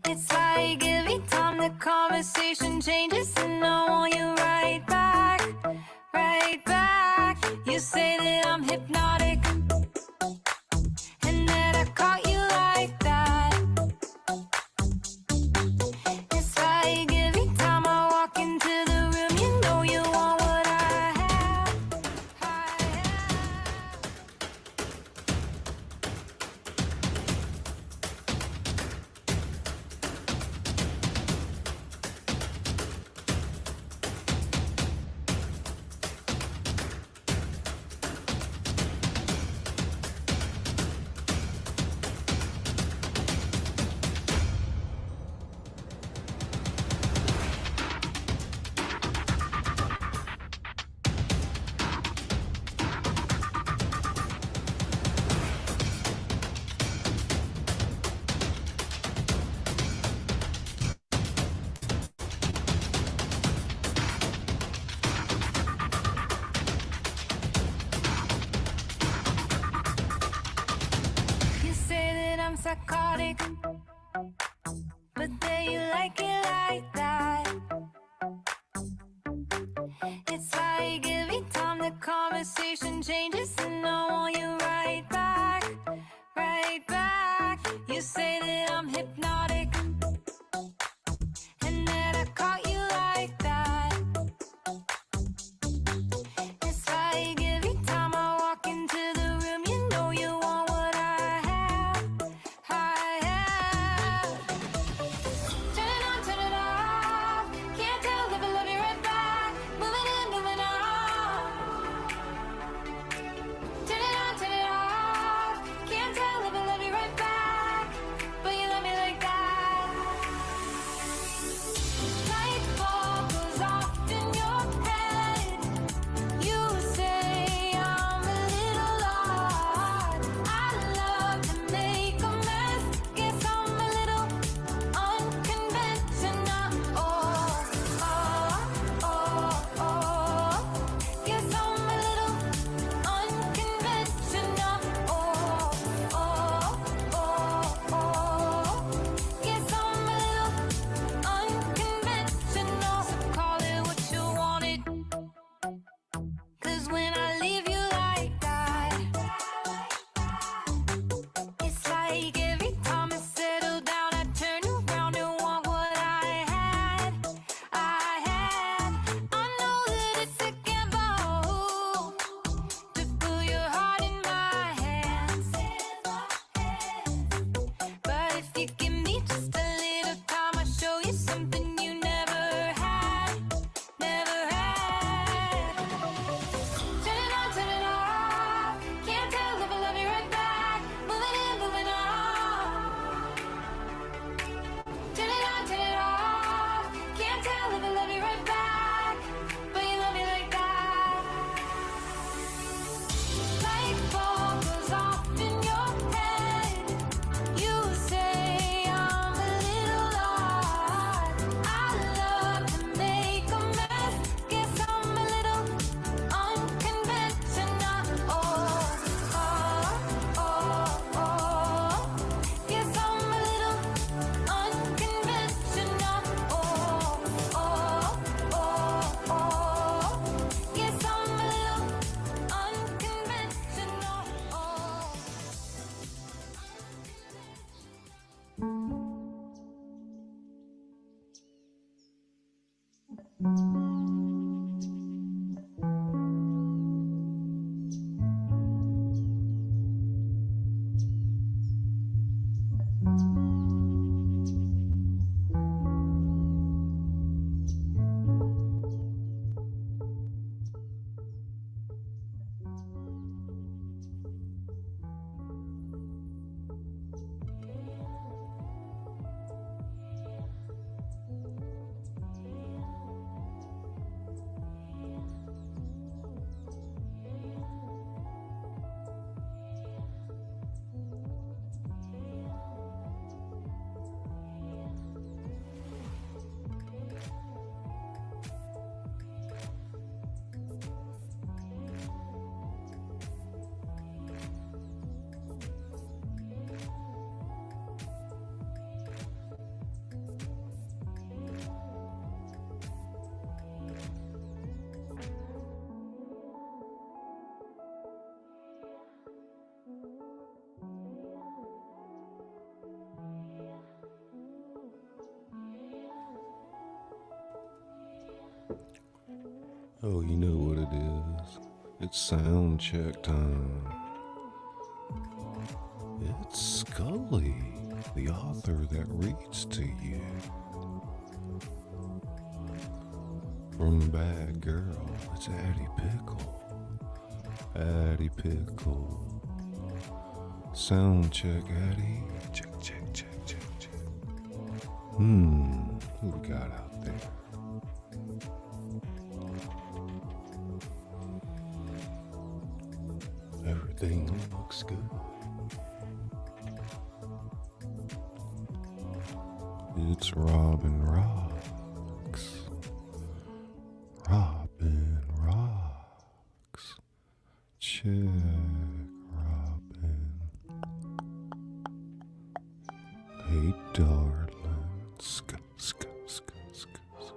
It's like every time the conversation changes, and I want you right back, right back. You say that I'm hypnotic, and that I caught you like that. It's like every time I walk into the room, you know you want what I have, I have. You say that I'm psychotic, but then you like it like that. It's like every time the conversation changes, and I want you right back, right back. You say that I'm hypnotic, and that I caught you like that. It's like every time I walk into the room, you know you want what I have, I have. Turn it on, Oh, you know what it is. It's sound check time. It's Scully, the author that reads to you. From Bad Girl, it's Addie Pickle. Addie Pickle. Sound check, Addie. Check, check, check, check, check. Who we got out there? Everything looks good. It's Robin Rocks. Robin Rocks. Check, Robin. Hey, darling. Ska, ska, ska, ska, ska.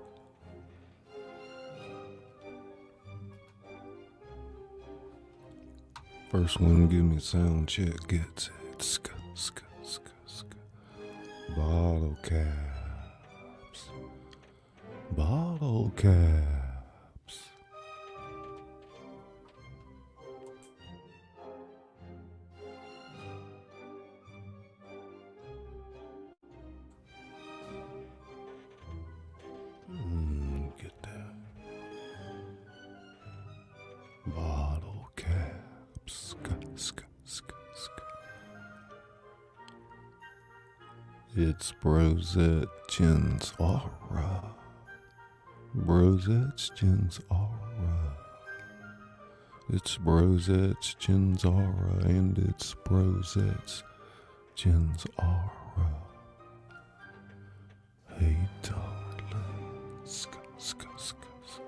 First one, give me a sound check, gets it. Ska, ska, ska, ska. Bottle caps. Bottle caps. Get that. Bottle caps. Ska, ska, ska, ska. It's Brosette Gin's Aura. Brosette Gin's Aura. It's Brosette Gin's Aura, and it's Brosette Gin's Aura. Hey, darling. Ska, ska, ska, ska.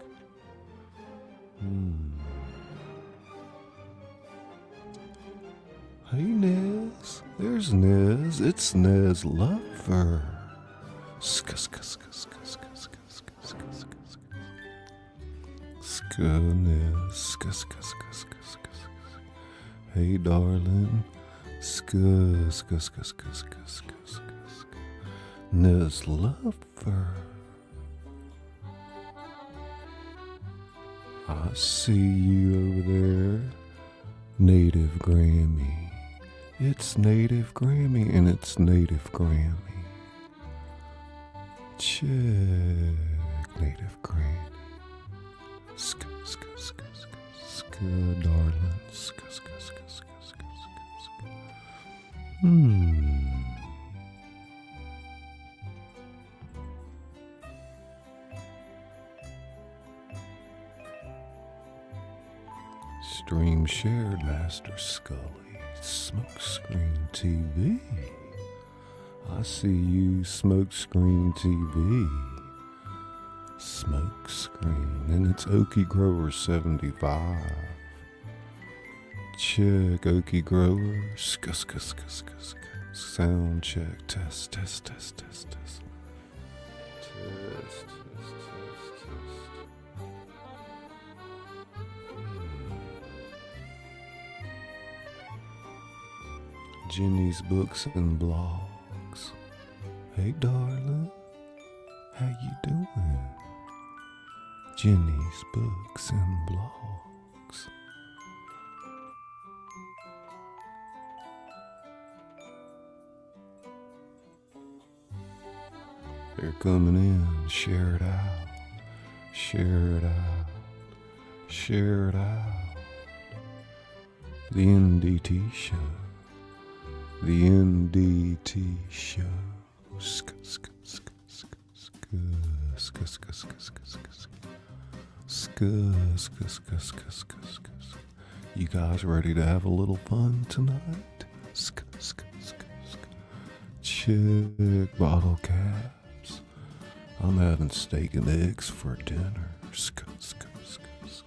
Hey, Nez. There's Nez. It's Nez Lover. Ska, ska, ska, ska, ska, ska, ska, ska, ska, ska. Ska, Nez. Ska, ska, ska, ska, ska, ska. Hey, darling. Ska, ska, ska, ska, ska, ska, ska, ska. Nez Lover. I see you over there. Native Grammy. It's Native Grammy, and it's Native Grammy. Check Native Grammy. Ska, ska, ska, ska, ska, darling. Ska, ska, ska, ska, ska, ska, ska. Stream shared, Master Scully. Smokescreen TV. I see you, Smokescreen TV. Smokescreen, and it's Okie Grower 75. Check Okie Grower. Ska, ska, ska, ska, ska. Sound check. Test, test, test, test, test. Test, test, test, test. Jenny's Books and Blogs. Hey, darling. How you doing? Jenny's Books and Blogs. They're coming in. Share it out. Share it out. Share it out. The NDT show. The NDT show. Ska, ska, ska, ska, ska, ska, ska, ska, ska, ska, ska, ska, ska, ska, ska, ska. You guys ready to have a little fun tonight? Ska, ska, ska, ska. Check bottle caps. I'm having steak and eggs for dinner. Ska, ska, ska, ska.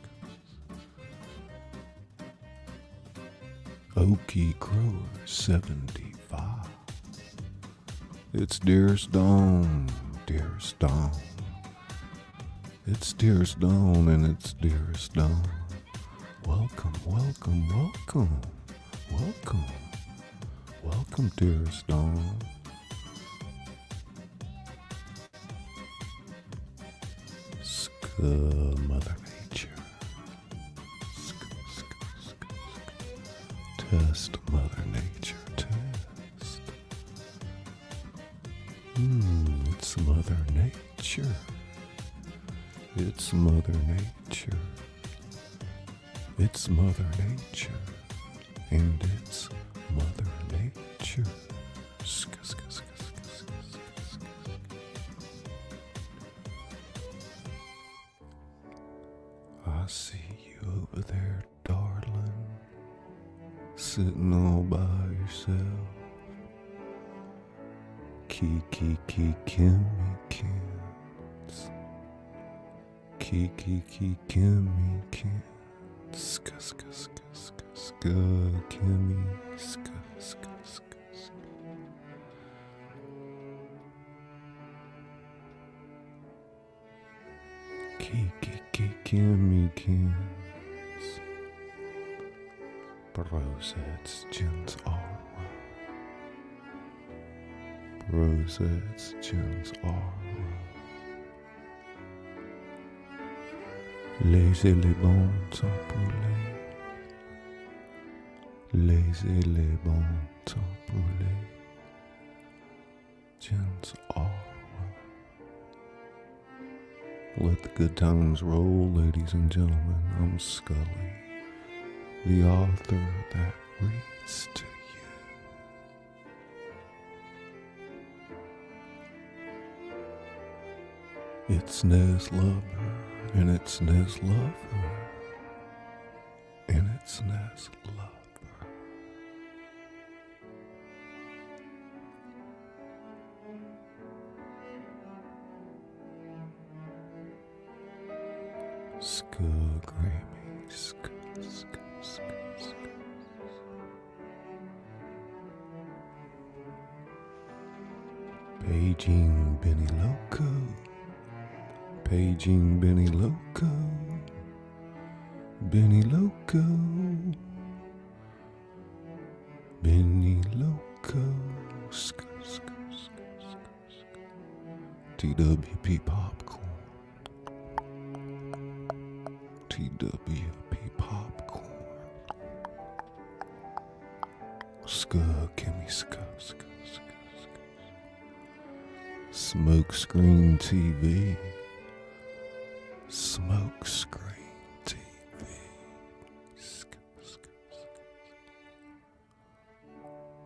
Okie Grower 75. It's Dearest Dawn, Dearest Dawn. It's Dearest Dawn, and it's Dearest Dawn. Welcome, welcome, welcome, welcome, welcome, Dearest Dawn. Ska, Mother Nature. test, Mother Nature test. It's Mother Nature. It's Mother Nature. It's Mother Nature. And it's Mother Nature. I see you over there, darling, sitting all by yourself. Kiki, Kimmy, Kins. Kiki, Kimmy, Kins. Kimmy, Kiki, Kimmy, Kins. Rosettes, Jins, all right. Rosettes, Jins, all right. Laissez les bons temps rouler. Laissez les bons temps rouler. Jins, all right. Let the good times roll, ladies and gentlemen. I'm Scully, the author that reads to you. It's Nez Lover, and it's Nez Lover, and it's Nez Lover. Grammy, Paging Benny Loco, paging Benny Loco, Benny Loco, Benny Loco, TWP Popcorn. TWP Popcorn. Gimme Smoke Screen TV. Smoke Screen TV.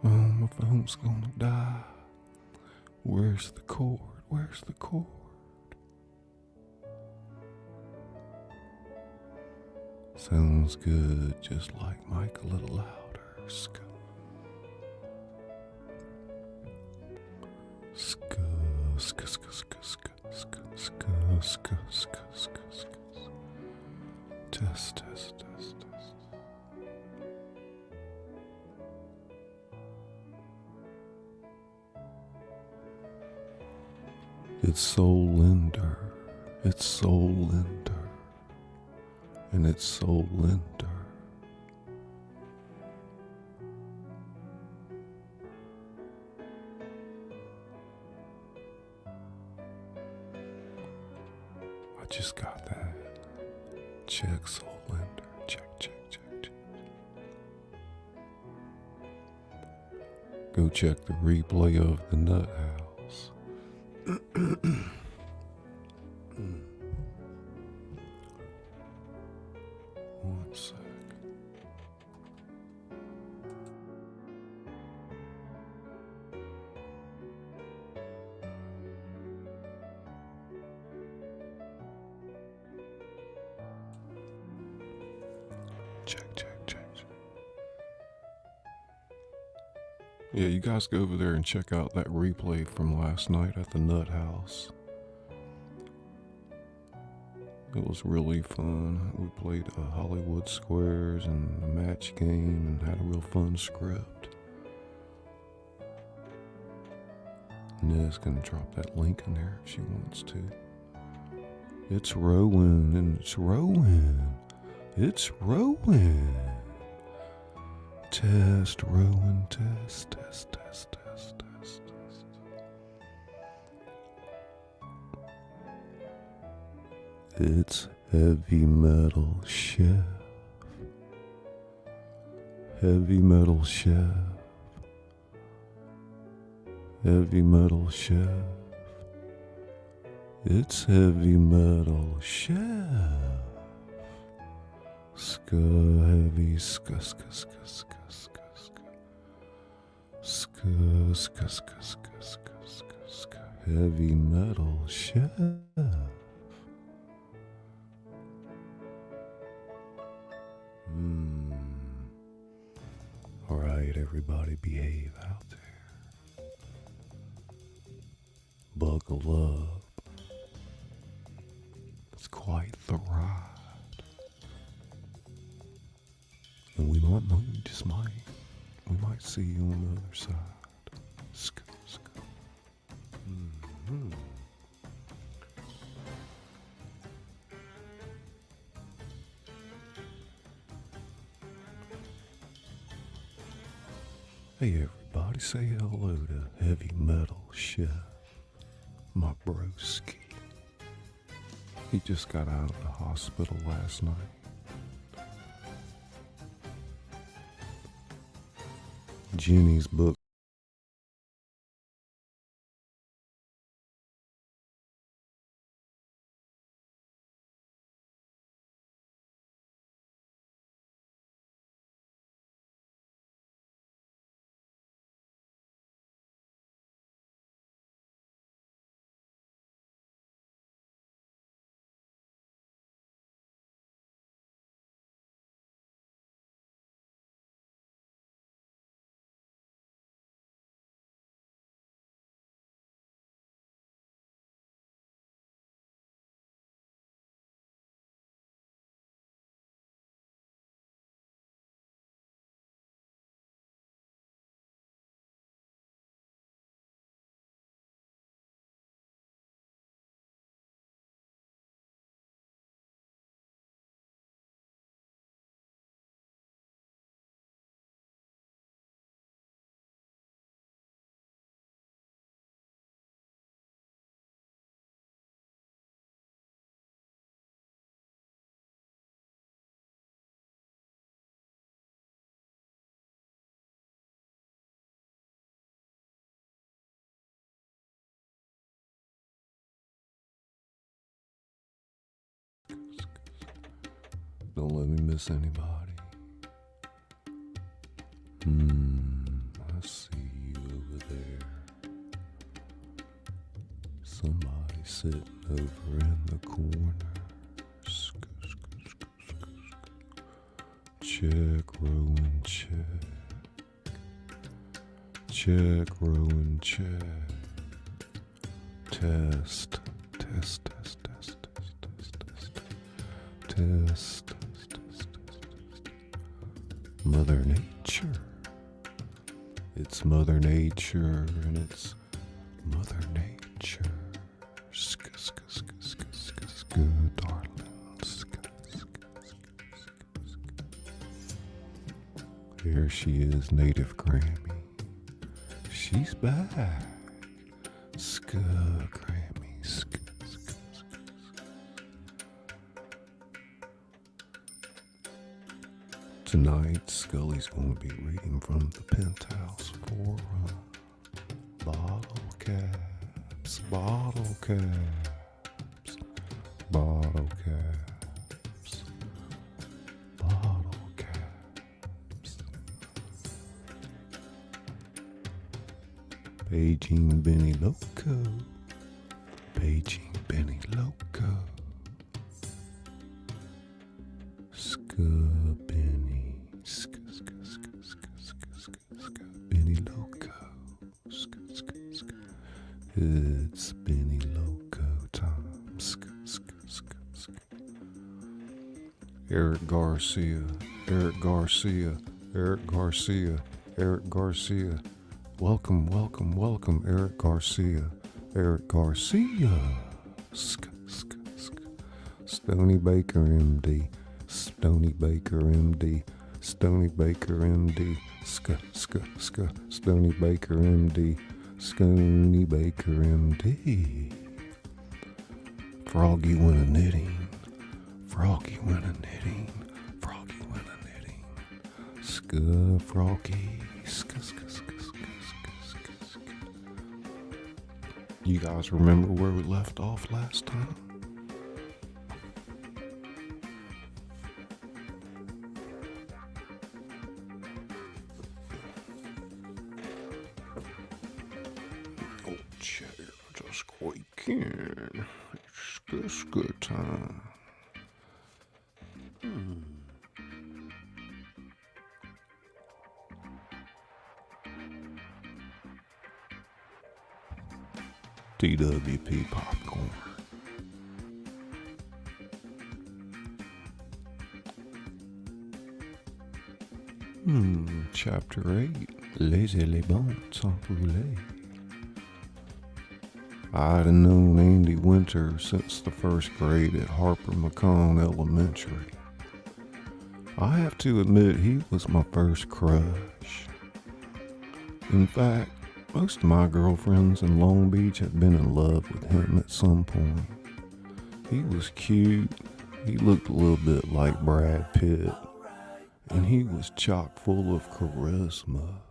Oh, my phone's gonna die. Where's the cord? Where's the cord? Sounds good, just like Mike, a little louder. Test. It's Soul Linder. It's Soul Linder. And it's Soul Linder. I just got that. Check Soul Linder. Check. Go check the replay of the Nut House. One sec. Check. Yeah, you guys go over there and check out that replay from last night at the Nut House. It was really fun. We played Hollywood Squares and a match game and had a real fun script. Nez gonna drop that link in there if she wants to. It's Rowan and it's Rowan. It's Rowan. Test, Rowan, test. It's Heavy Metal Chef. Heavy metal chef. Heavy metal chef. It's heavy metal chef. Ska heavy ska ska ska ska ska ska ska ska ska ska ska ska ska heavy metal chef. All right, everybody, behave out there. Buckle up. It's quite the ride. And we might see you on the other side. Ska, ska. Hey everybody, say hello to Heavy Metal Chef, my broski. He just got out of the hospital last night. Jenny's book. Don't let me miss anybody. I see you over there. Somebody sitting over in the corner. Check, Rowan, check. Check, Rowan, check. Test, test, test, test, test, test, test. Test, test, test, test. Mother Nature. It's Mother Nature, and it's Mother Nature. Ska, ska, ska, ska, ska, ska, darling. Ska, ska, ska, ska, ska. There she is, Native Grammy. She's back. Ska, Grammy, ska, ska, ska, ska. Tonight, Scully's going to be reading from the Penthouse Forum. Bottle caps, bottle caps, bottle caps, bottle caps. Paging Benny Loco, paging Benny Loco. Ska Benny, ska, ska, ska, ska, ska, ska, ska, Benny Loco. Ska, ska, ska. It's Benny Loco time. Ska, ska, ska, ska. Eric Garcia, Eric Garcia, Eric Garcia, Eric Garcia. Welcome, welcome, welcome, Eric Garcia, Eric Garcia. Ska, ska, ska. Stony Baker MD, Stony Baker MD, Stony Baker MD. Ska, ska, ska. Stony Baker MD, Stony Baker MD. Froggy went a knitting, Froggy went a knitting, Froggy went a knitting. Ska, Ska Froggy. Ska, ska, ska, ska, ska, ska, ska. You guys remember where we left off last time? Old chair just squeaking. It's good time. TWP popcorn. Chapter 8. Laissez, Bon Temps Rouler. I'd known Andy Winter since the first grade at Harper McCone Elementary. I have to admit he was my first crush. In fact, most of my girlfriends in Long Beach had been in love with him at some point. He was cute, he looked a little bit like Brad Pitt, and he was chock full of charisma.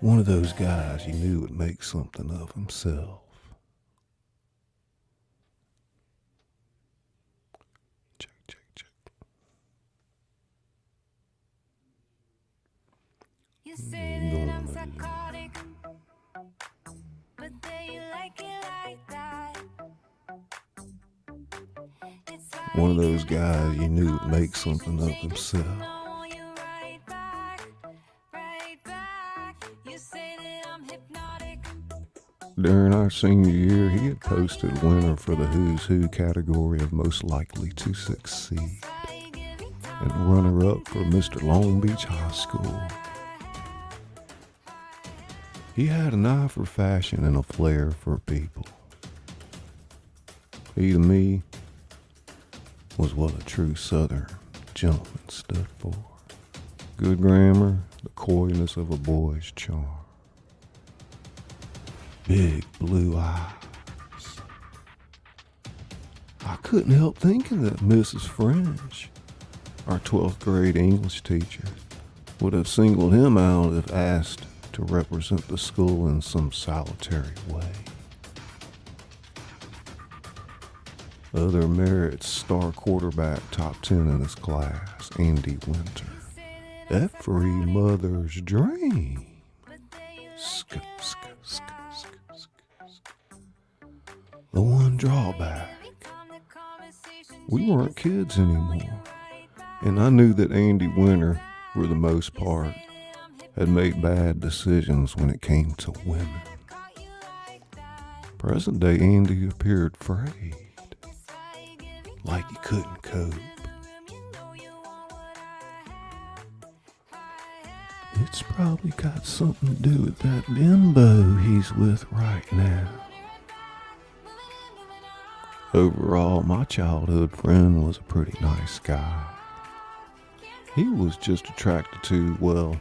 One of those guys you knew would make something of himself. Check, check, check. You say that I'm psychotic, but then you like it like that. One of those guys you knew would make something of himself. During our senior year, he had posted winner for the Who's Who category of most likely to succeed, and runner-up for Mr. Long Beach High School. He had an eye for fashion and a flair for people. He, to me, was what a true Southern gentleman stood for. Good grammar, the coyness of a boy's charm. Big blue eyes. I couldn't help thinking that Mrs. French, our 12th grade English teacher, would have singled him out if asked to represent the school in some solitary way. Other merits, star quarterback, top 10 in his class, Andy Winter. Every mother's dream. Sk, sk, sk, sk, sk, sk. The one drawback, we weren't kids anymore, and I knew that Andy Winter, for the most part, had made bad decisions when it came to women. Present day Andy appeared frayed, like he couldn't cope. It's probably got something to do with that bimbo he's with right now. Overall, my childhood friend was a pretty nice guy. He was just attracted to, well,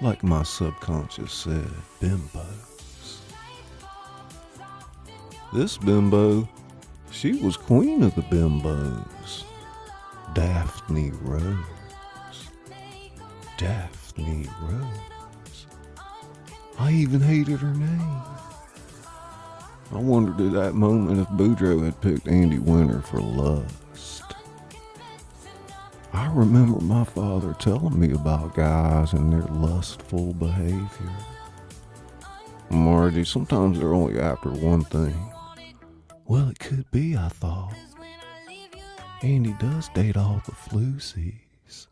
like my subconscious said, bimbos. This bimbo, she was queen of the bimbos. Daphne Rose. Daphne Rose. I even hated her name. I wondered at that moment if Boudreaux had picked Andy Winter for lust. I remember my father telling me about guys and their lustful behavior. Margie, sometimes they're only after one thing. Well, it could be, I thought. Andy does date all the floozies.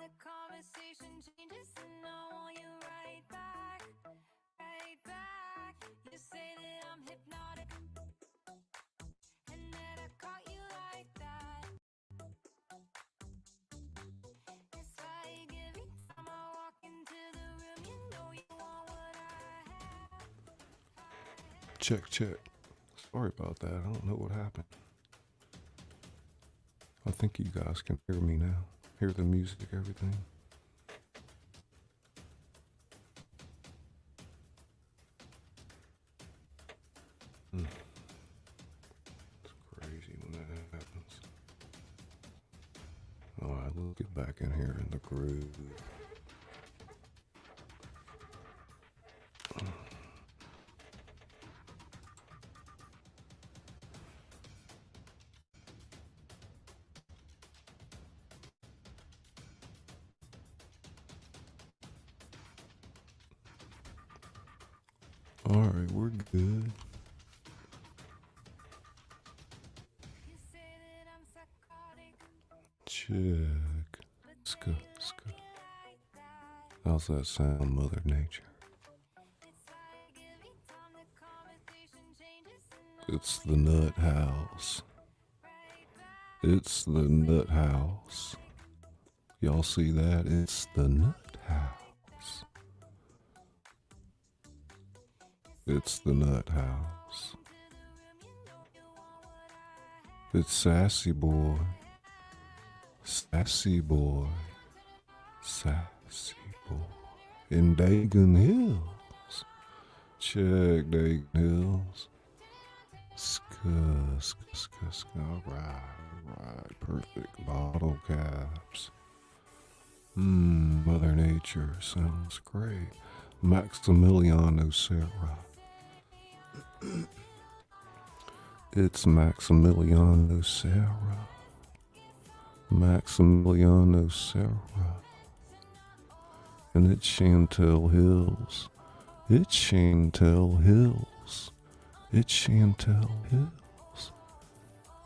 the conversation changes and I want you right back, right back. You say that I'm hypnotic and that I caught you like that. It's like every time I walk into the room, you know you want what I have. Check, check. Sorry about that. I don't know what happened. I think you guys can hear me now. Hear the music, everything. It's crazy when that happens. Alright, let's get back in here in the groove. Alright, we're good. You say that I'm psychotic, Check. but Ska, they ska. like it like that. How's that sound, Mother Nature? It's like every time the conversation changes and I It's the nut house. right back. It's the nut house. Y'all see that? It's the nut house. It's the nut house. It's Sassy Boy. Sassy Boy. Sassy Boy. In Dagon Hills. Check Dagon Hills. Ska, ska, ska, ska. Alright. Perfect. Bottle caps. Mother Nature sounds great. Maximiliano Serra. It's Maximiliano Serra. Maximiliano Serra. And it's Chantel Hills. It's Chantel Hills. It's Chantel Hills.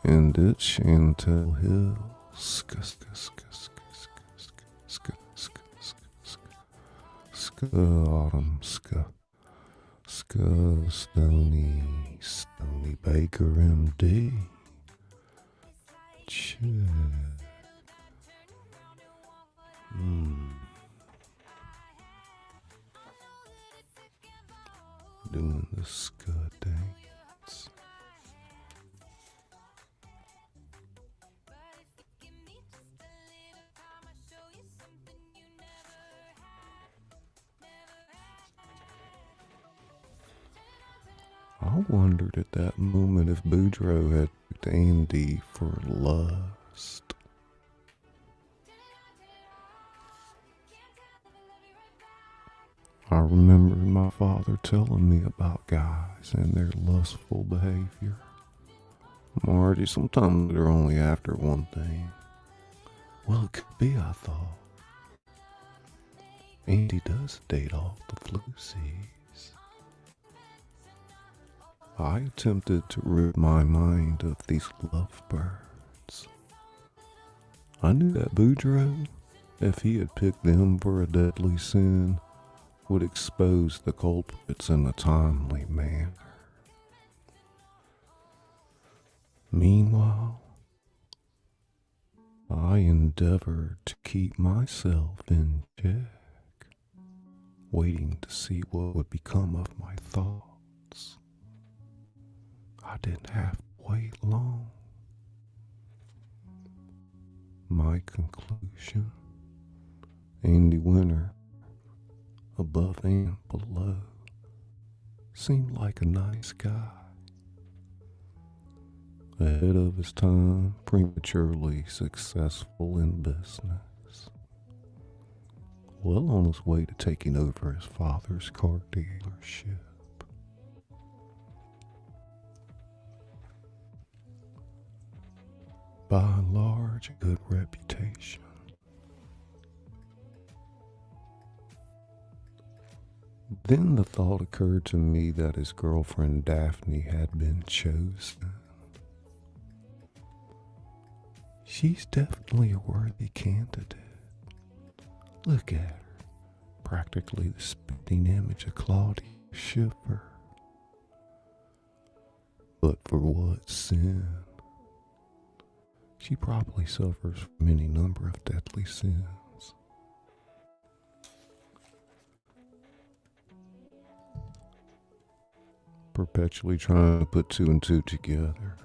And it's Chantel Hills. Ska, ska, ska, ska, ska, ska, ska, ska, ska, ska. Ska, autumn, ska. Ska, Stony Baker MD. Check. Doing the ska dance. But if you give me just a little time, I'll show you something you never had. I wondered at that moment if Boudreaux had picked Andy for lust. I remember my father telling me about guys and their lustful behavior. Marty, sometimes they're only after one thing. Well, it could be, I thought. Andy does date off the flusies. I attempted to rid my mind of these lovebirds. I knew that Boudreaux, if he had picked them for a deadly sin, would expose the culprits in a timely manner. Meanwhile, I endeavored to keep myself in check, waiting to see what would become of my thoughts. I didn't have to wait long. My conclusion, Andy Winter, above and below, seemed like a nice guy. Ahead of his time, prematurely successful in business. Well on his way to taking over his father's car dealership. By and large, a good reputation. Then the thought occurred to me that his girlfriend Daphne had been chosen. She's definitely a worthy candidate. Look at her, practically the spitting image of Claudia Schiffer. But for what sin? She probably suffers from any number of deadly sins. Perpetually trying to put two and two together,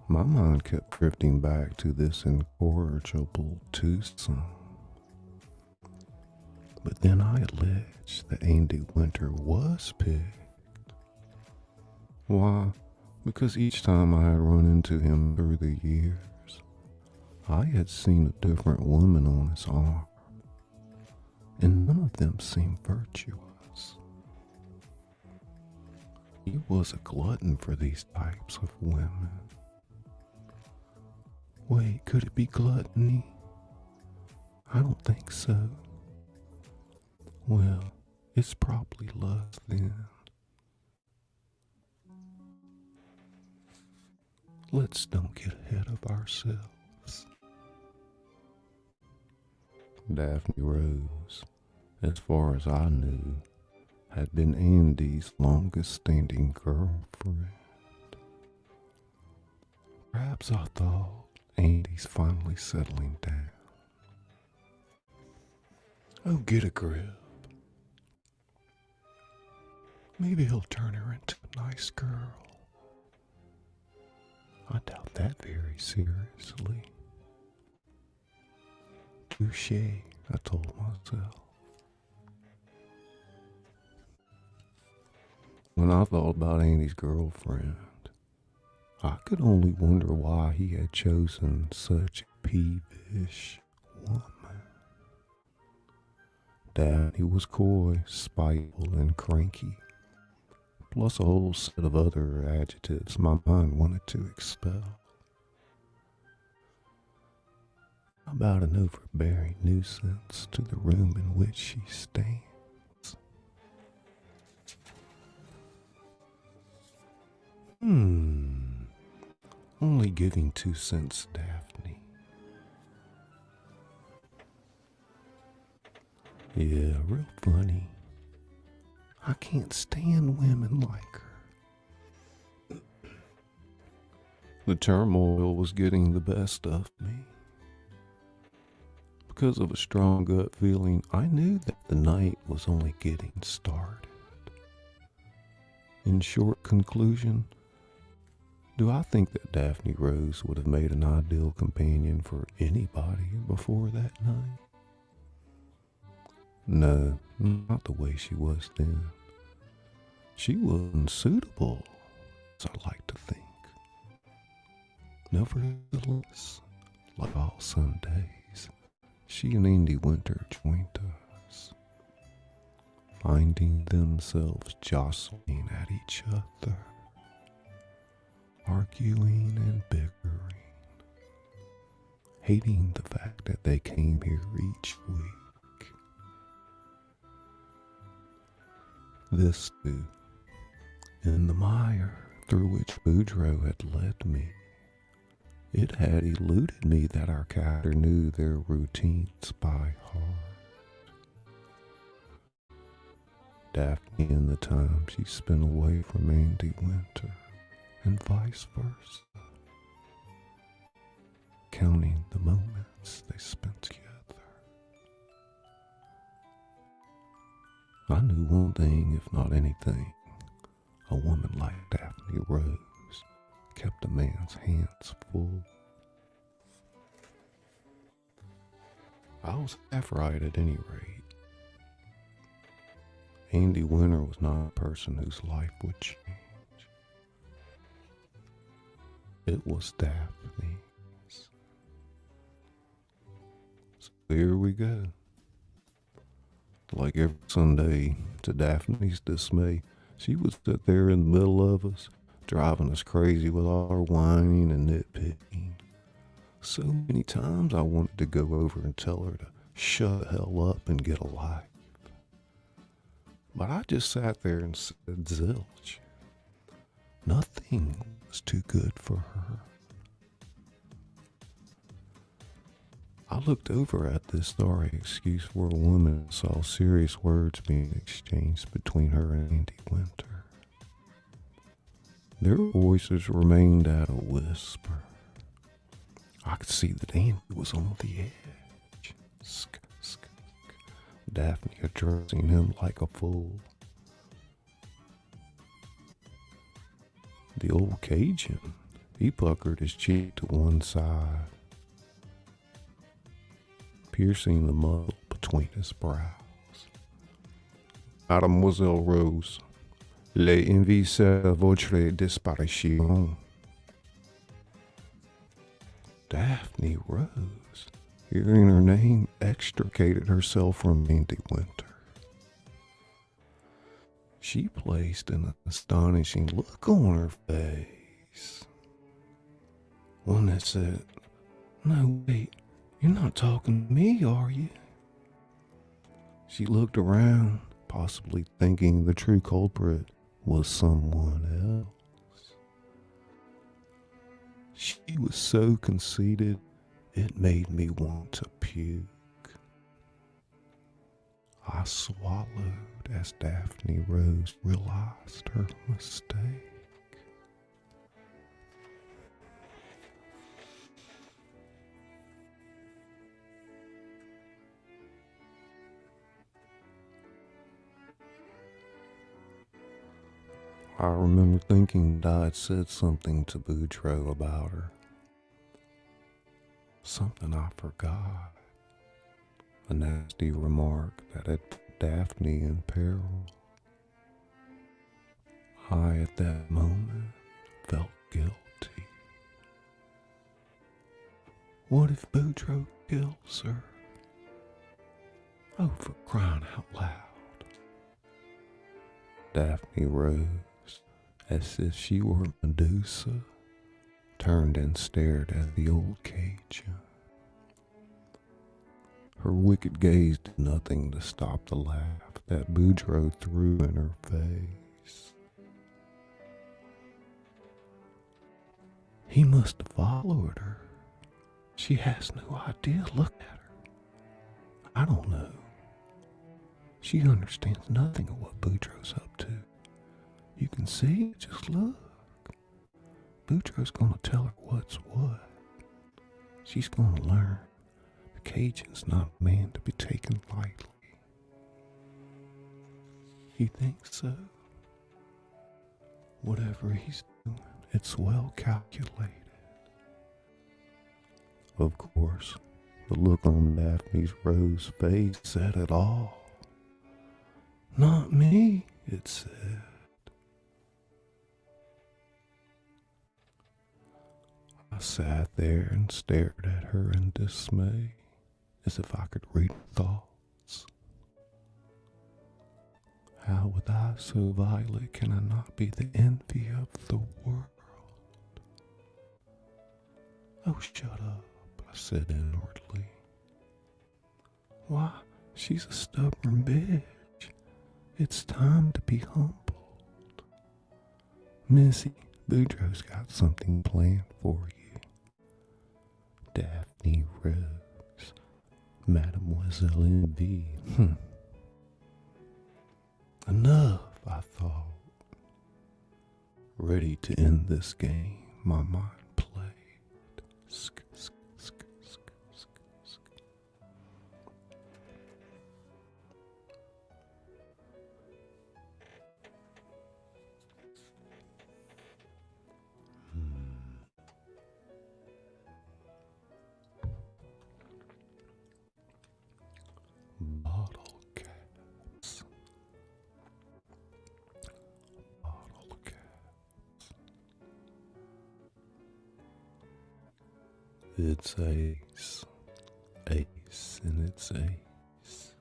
my mind kept drifting back to this incorrigible twosome. But then I alleged that Andy Winter was picked. Why? Because each time I had run into him through the years, I had seen a different woman on his arm, and none of them seemed virtuous. He was a glutton for these types of women. Wait, could it be gluttony? I don't think so. Well, it's probably lust then. Let's don't get ahead of ourselves. Daphne Rose, as far as I knew, had been Andy's longest standing girlfriend. Perhaps I thought Andy's finally settling down. Oh, get a grip. Maybe he'll turn her into a nice girl. I doubt that very seriously. Touché, I told myself. When I thought about Andy's girlfriend, I could only wonder why he had chosen such a peevish woman. Daphne was coy, spiteful, and cranky, plus a whole set of other adjectives my mind wanted to expel. How about an overbearing nuisance to the room in which she stands? Only giving 2 cents, Daphne. Yeah, real funny. I can't stand women like her. The turmoil was getting the best of me. Because of a strong gut feeling, I knew that the night was only getting started. In short conclusion, do I think that Daphne Rose would have made an ideal companion for anybody before that night? No, not the way she was then. She wasn't suitable, as I like to think. Nevertheless, like all Sundays, she and Andy Winter joined us, finding themselves jostling at each other, arguing and bickering, hating the fact that they came here each week. This too, in the mire through which Boudreaux had led me, it had eluded me that our captor knew their routines by heart. Daphne and the time she spent away from Andy Winter, and vice versa, counting the moments they spent together. I knew one thing, if not anything, a woman like Daphne Rose kept a man's hands full. I was half right at any rate. Andy Winter was not a person whose life would change. It was Daphne's. So here we go. Like every Sunday, to Daphne's dismay, she would sit there in the middle of us, driving us crazy with all her whining and nitpicking. So many times I wanted to go over and tell her to shut the hell up and get a life. But I just sat there and said zilch. Nothing was too good for her. I looked over at this starry excuse for a woman and saw serious words being exchanged between her and Andy Winter. Their voices remained at a whisper. I could see that Andy was on the edge. Sk, sk, sk. Daphne addressing him like a fool. The old Cajun, he puckered his cheek to one side, piercing the muzzle between his brows. Mademoiselle Rose, les invites à votre disparition. Daphne Rose, hearing her name, extricated herself from Andy Winter. She placed an astonishing look on her face. One that said, "No, wait, you're not talking to me, are you?" She looked around, possibly thinking the true culprit was someone else. She was so conceited, it made me want to puke. I swallowed as Daphne Rose realized her mistake. I remember thinking that I had said something to Boudreaux about her. Something I forgot. A nasty remark that had put Daphne in peril. I, at that moment, felt guilty. What if Boudreaux kills her? Oh, for crying out loud. Daphne rose, as if she were Medusa, turned and stared at the old Cajun. Her wicked gaze did nothing to stop the laugh that Boudreaux threw in her face. He must have followed her. She has no idea. Look at her. I don't know. She understands nothing of what Boudreaux's up to. You can see it, just look. Boudreaux's gonna tell her what's what. She's gonna learn. The Cajun's not a man to be taken lightly. You think so? Whatever he's doing, it's well calculated. Of course, the look on Daphne's rose face said it all. Not me, it said. I sat there and stared at her in dismay, as if I could read her thoughts. How with eyes so violet can I not be the envy of the world? Oh, shut up, I said inwardly. Why, she's a stubborn bitch. It's time to be humbled. Missy, Boudreaux's got something planned for you. Daphne Rose, Mademoiselle Envy. Enough, I thought. Ready to end this game, my mind played. Sk, sk, sk, sk, sk, sk. Bottle caps. Bottle caps. It's ace. Ace and it's ace.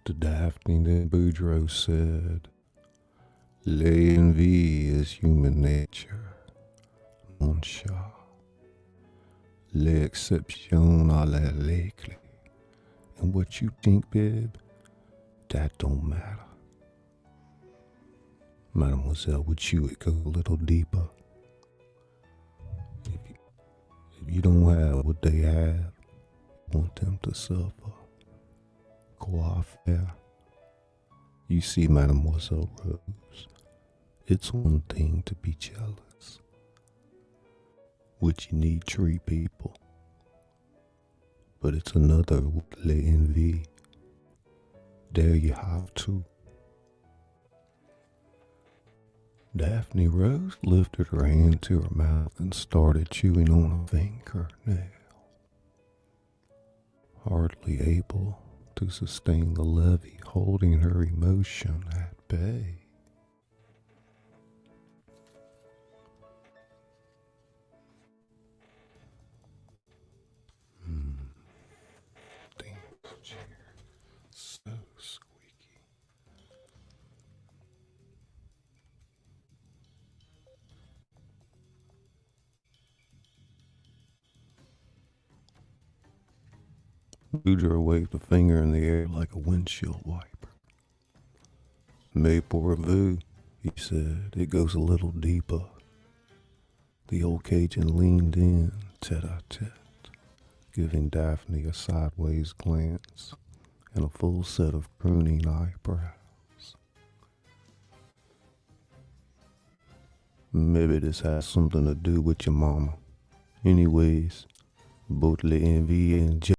To Daphne, then Boudreaux said, L'envie is human nature, mon chat. L'exception à la règle. And what you think, babe, That don't matter. Mademoiselle, would you go a little deeper? If you don't have what they have, want them to suffer. Quoi faire? You see, Mademoiselle Rose, it's one thing to be jealous, which you need 3 people, but it's another with l'envie. There you have 2. Daphne Rose lifted her hand to her mouth and started chewing on a fingernail, hardly able to sustain the levy holding her emotion at bay. Damn chair, so squeaky. Boudreaux waved a finger in the air like a windshield wiper. Mais pour vous, he said, it goes a little deeper. The old Cajun leaned in, tete-a-tete, giving Daphne a sideways glance and a full set of crooning eyebrows. Maybe this has something to do with your mama. Anyways, both l'envie and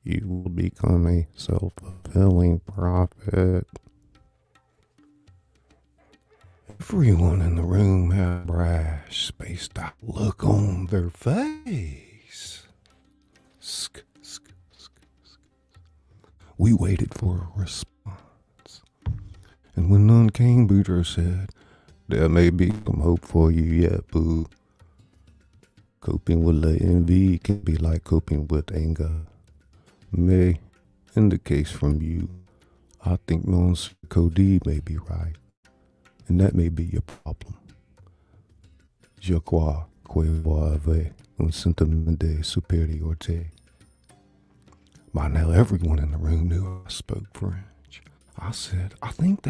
you will become a self-fulfilling prophet. Everyone in the room had a brash, spaced out look on their face. Sk, sk, sk, sk. We waited for a response, and when none came, Boudreaux said, there may be some hope for you yet, boo. Coping with l'envie can be like coping with anger. May, in the case from you, I think Monsieur Cody may be right, and that may be your problem. Je crois que vous avez un sentiment de supériorité. By now, everyone in the room knew I spoke French. I said, I think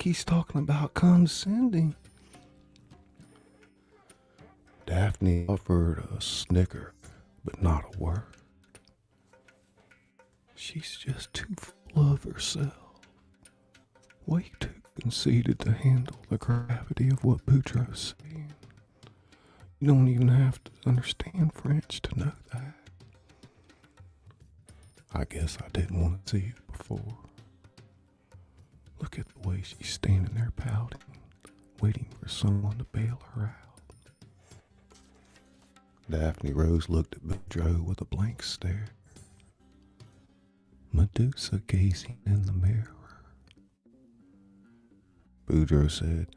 he's talking about condescending. Daphne offered a snicker, but not a word. She's just too full of herself, way too conceited to handle the gravity of what Boudreaux's saying. You don't even have to understand French to know that. I guess I didn't want to see it before. Look at the way she's standing there pouting, waiting for someone to bail her out. Daphne Rose looked at Boudreaux with a blank stare. Medusa gazing in the mirror. Boudreaux said,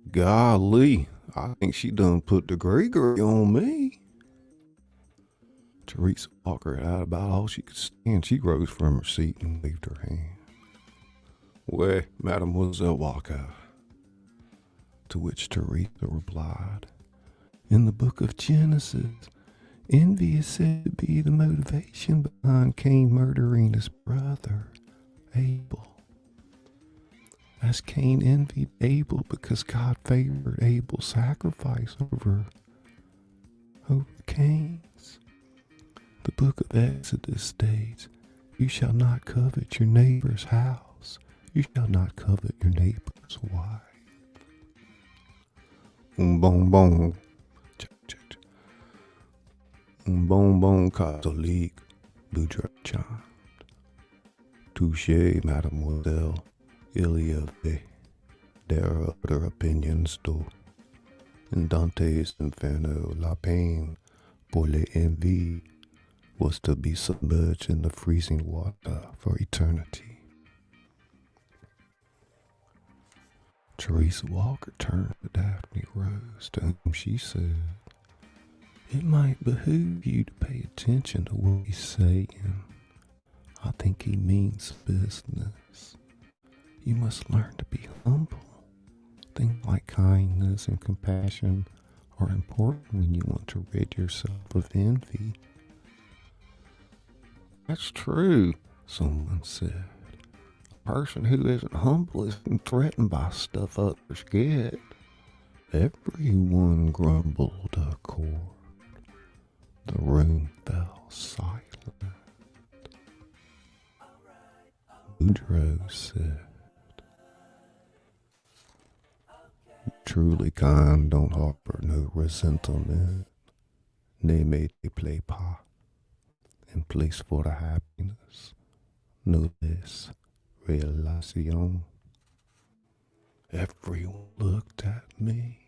golly, I think she done put the Gregory on me. Teresa Walker had about all she could stand. She rose from her seat and waved her hand. Ouais, Mademoiselle Walker. To which Teresa replied, In the book of Genesis, envy is said to be the motivation behind Cain murdering his brother, Abel. As Cain envied Abel because God favored Abel's sacrifice over Cain's. The book of Exodus states, "You shall not covet your neighbor's house. You shall not covet your neighbor's wife." Bon bon. Check. Bon bon catholique. Boudre chant. Touché, mademoiselle. Il y avait there other opinions too. In Dante's Inferno, la peine pour l'envie was to be submerged in the freezing water for eternity. Teresa Walker turned to Daphne Rose, to whom she said, "It might behoove you to pay attention to what he's saying. I think he means business. You must learn to be humble. Things like kindness and compassion are important when you want to rid yourself of envy." "That's true," someone said. "A person who isn't humble isn't threatened by stuff others get." Everyone grumbled a chord. The room fell silent. Boudreaux said, "Truly kind don't harbor no resentment. Ne play pas. In place for the happiness. No less relation." Everyone looked at me.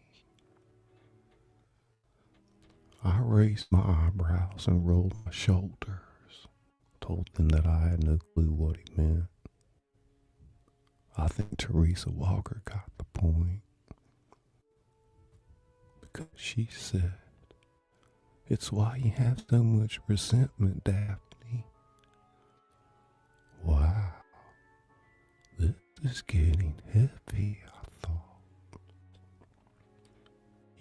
I raised my eyebrows and rolled my shoulders, told them that I had no clue what he meant. I think Teresa Walker got the point, because she said, "It's why you have so much resentment, Daphne." Wow, this is getting heavy, I thought.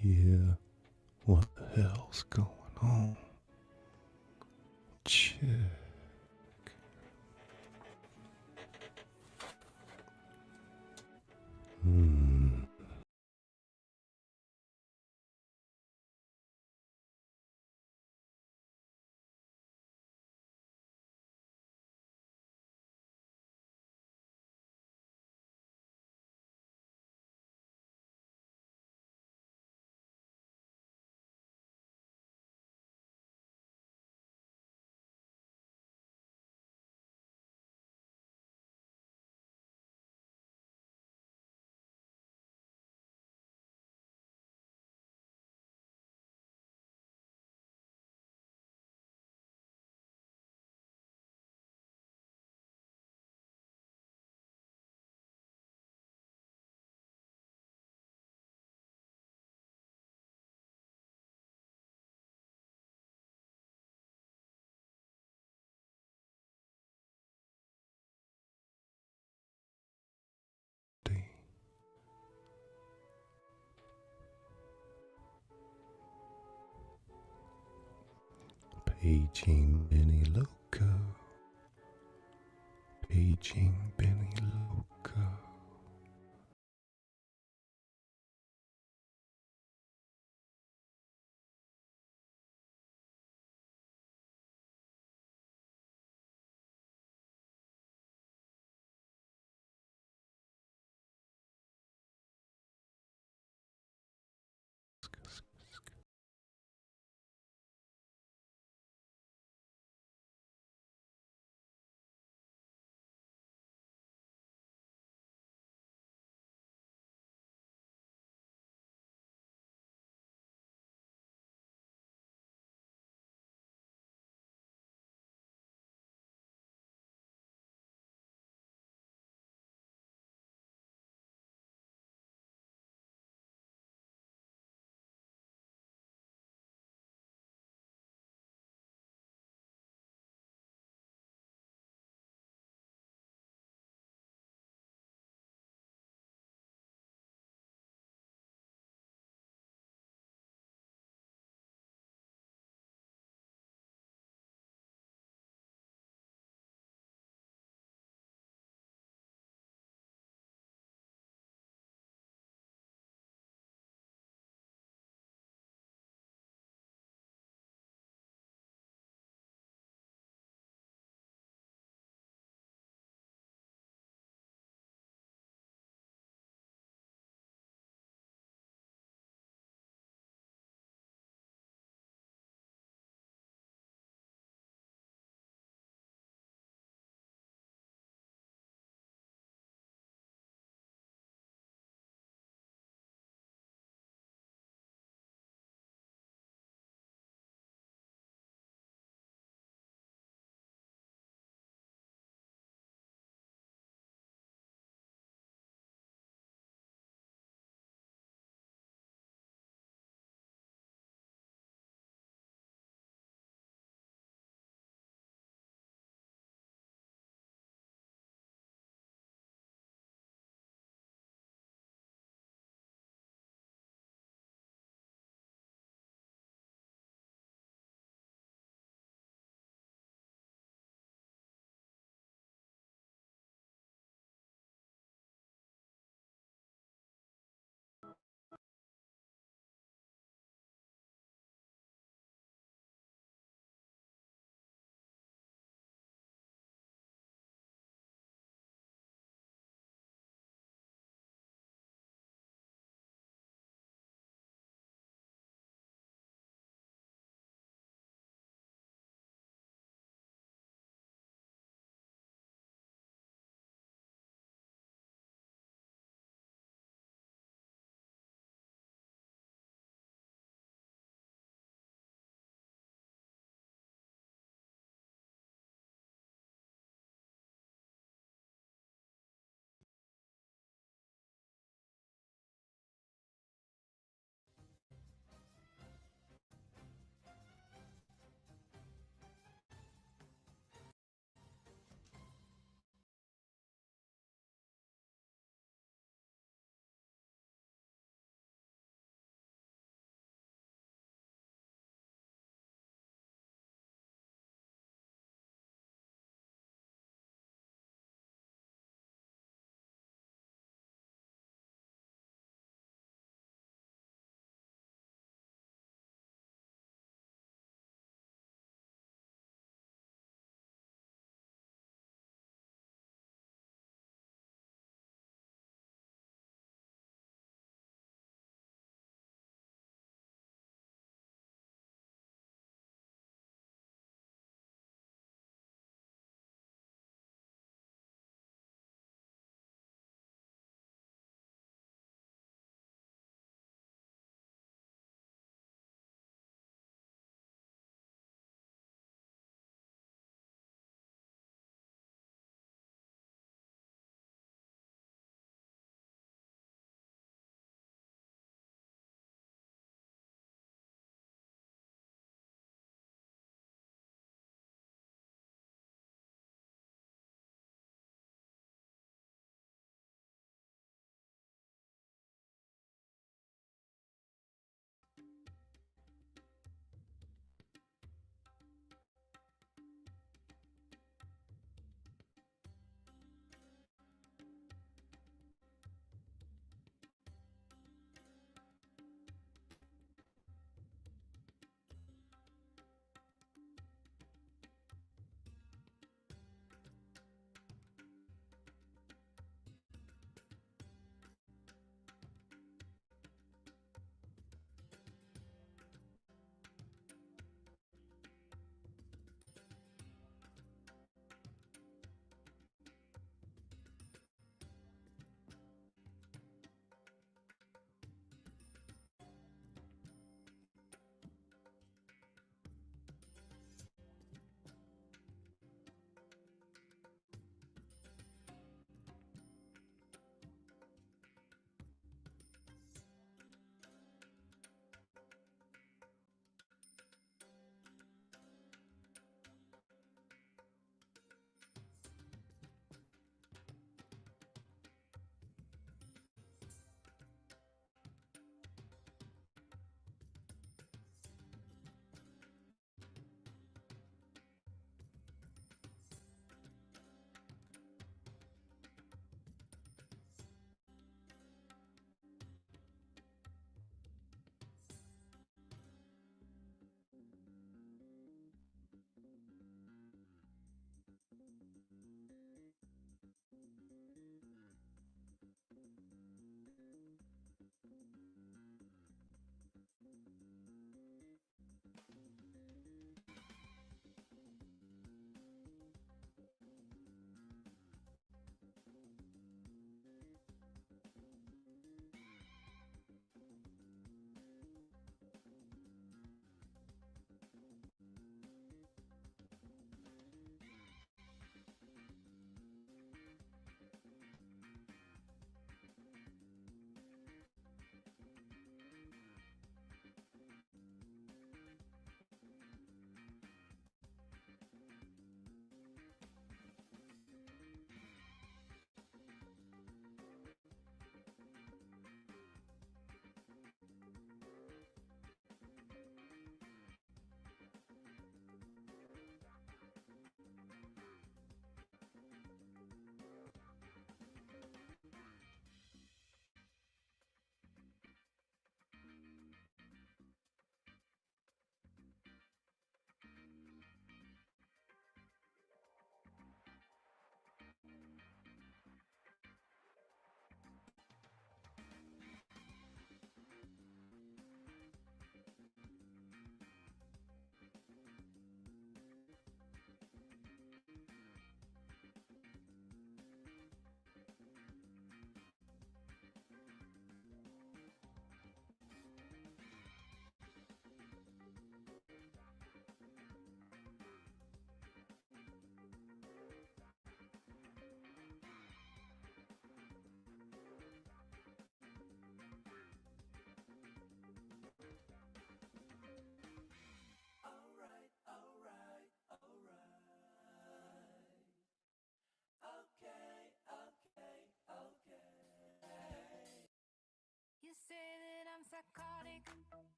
Yeah, what the hell's going on? Check. Paging Benny Loco. Paging Benny Loco.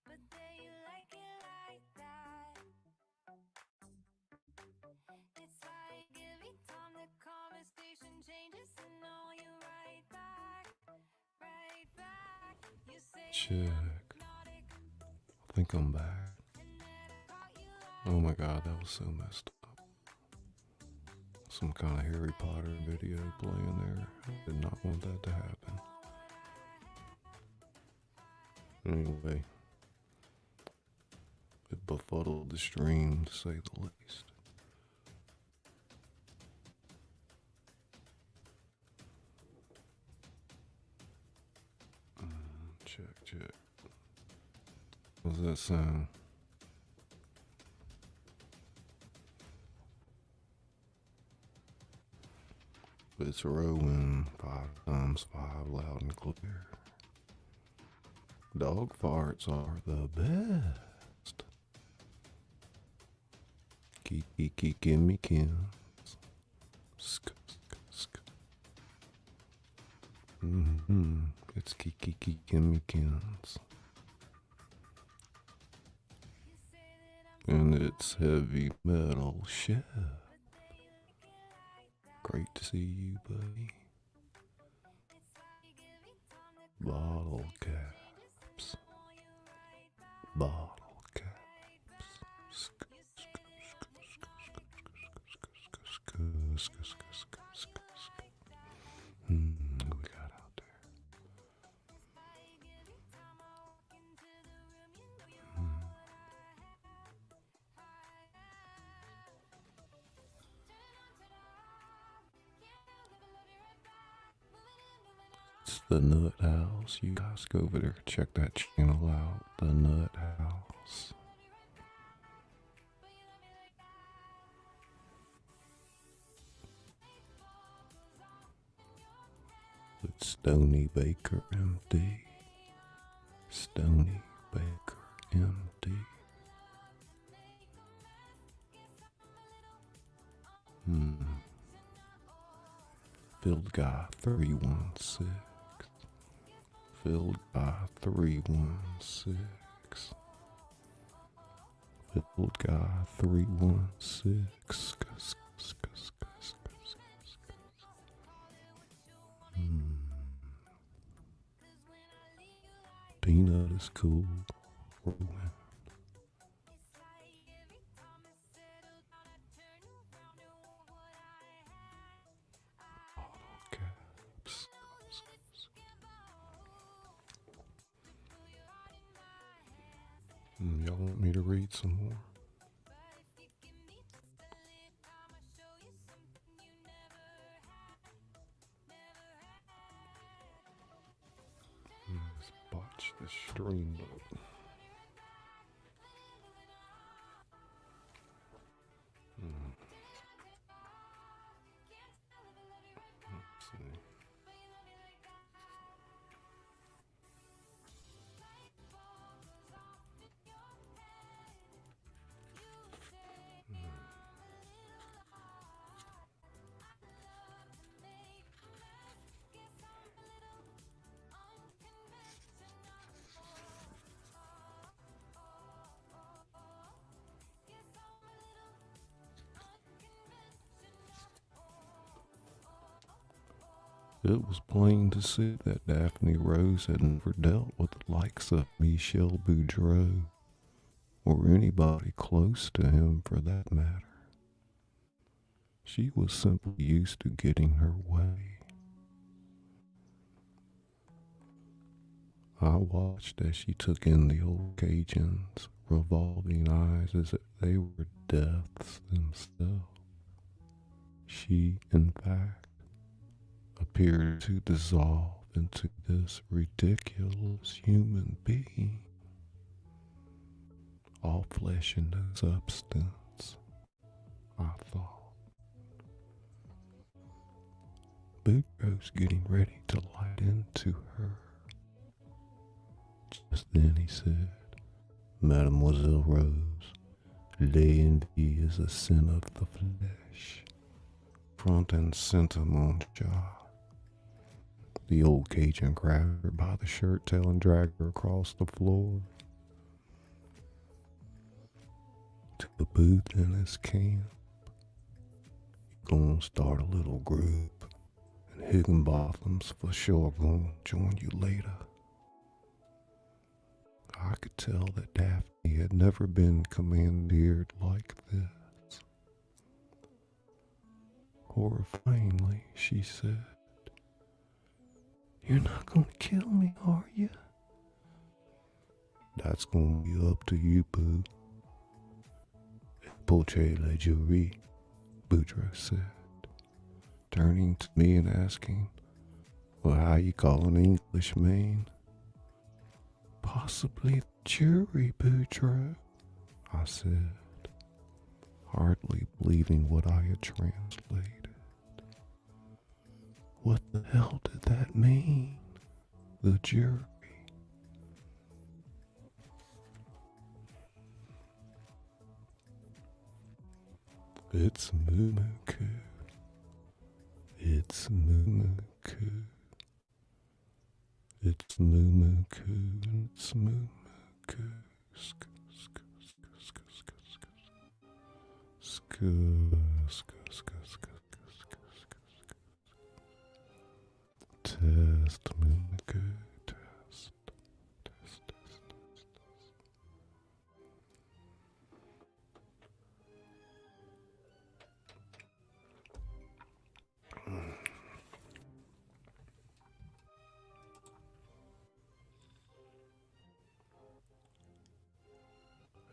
But there you like it like that. It's like every time the conversation changes, and now you're right back, right back. You say Check. I think I'm back. Oh my god, that was so messed up. Some kind of Harry Potter video playing there. I did not want that to happen. Anyway, it befuddled the stream, to say the least. Check. What's that sound? It's rolling 5 times 5, loud and clear. Dog farts are the best. Kiki gimme kins. Sk. It's Kiki gimme kins. And it's heavy metal chef. Great to see you, buddy. Bottle caps. Bottle caps. What we got out there? It's the Nut House. You guys go over there, check that channel out. The Nut House. It's Stony Baker MD. Stony Baker MD. Field Guy 316. Field Guy 316. Field Guy 316. Peanut is cool. Rolling. Bottle caps. Y'all want me to read some more? Let's botch the stream up. Let's see. It was plain to see that Daphne Rose had never dealt with the likes of Michel Boudreau, or anybody close to him for that matter. She was simply used to getting her way. I watched as she took in the old Cajun's revolving eyes as if they were deaths themselves. She, in fact, appeared to dissolve into this ridiculous human being, all flesh and no substance, I thought. Boudreaux's getting ready to light into her. Just then he said, Mademoiselle Rose, l'envie is a sin of the flesh. Front and center, mon chat. The old Cajun grabbed her by the shirt tail and dragged her across the floor to the booth in his camp. You gonna start a little group, and Higginbotham's for sure gonna join you later. I could tell that Daphne had never been commandeered like this. Horrifyingly, she said, "You're not gonna kill me, are you?" "That's gonna be up to you, Boo." "Poche la jury," Boudreaux said, turning to me and asking, "Well, how you call an Englishman?" "Possibly the jury, Boudreaux," I said, hardly believing what I had translated. What the hell did that mean? The jury. It's Moo-Moo-Coo. It's Moo-Moo-Coo. It's Moo-Moo-Coo. It's Moo-Moo-Coo. Sk, sk, sk, sk, sk, sk. Sk, sk, sk, sk, sk, sk. Test Moo-Moo-Coo. Test. Test, test, test, test.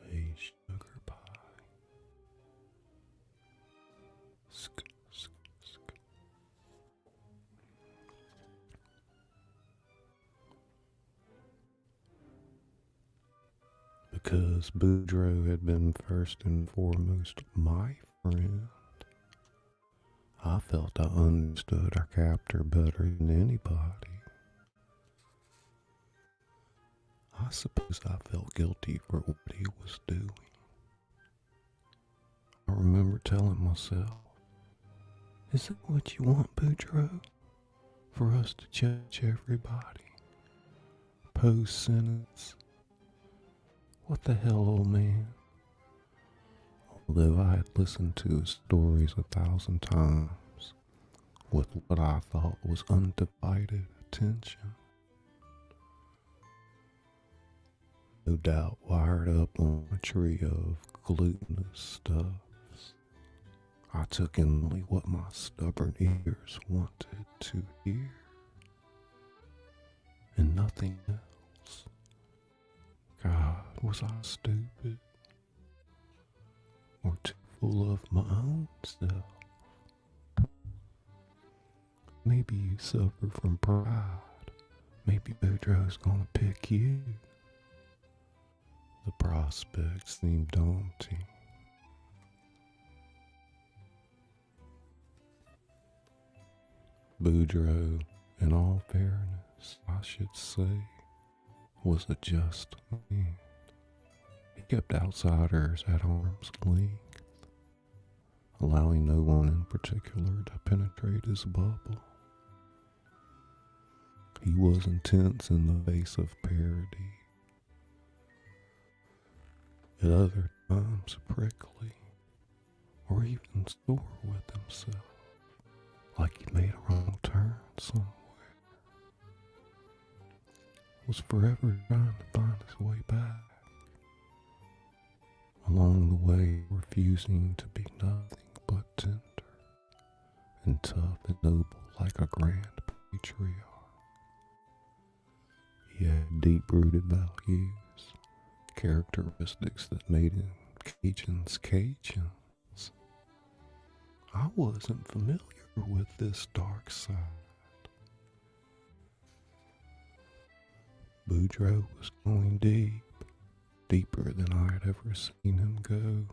A sugar pie. Sk, sk, sk. Because Boudreaux had been first and foremost my friend, I felt I understood our captor better than anybody. I suppose I felt guilty for what he was doing. I remember telling myself, "Is that what you want, Boudreaux? For us to judge everybody? Post-sentence? What the hell, old man?" Although I had listened to his stories 1,000 times with what I thought was undivided attention. No doubt wired up on a trio of glutinous stuffs. I took in only what my stubborn ears wanted to hear, and nothing else. God, was I stupid? Or too full of my own self? Maybe you suffer from pride. Maybe Boudreaux's gonna pick you. The prospect seemed daunting. Boudreaux, in all fairness, I should say, was a just man. He kept outsiders at arm's length, allowing no one in particular to penetrate his bubble. He was intense in the face of parody, at other times prickly, or even sore with himself, like he made a wrong turn somewhere. Was forever trying to find his way back. Along the way, refusing to be nothing but tender and tough and noble like a grand patriarch. He had deep-rooted values, characteristics that made him Cajuns Cajuns. I wasn't familiar with this dark side. Boudreaux was going deep, deeper than I had ever seen him go.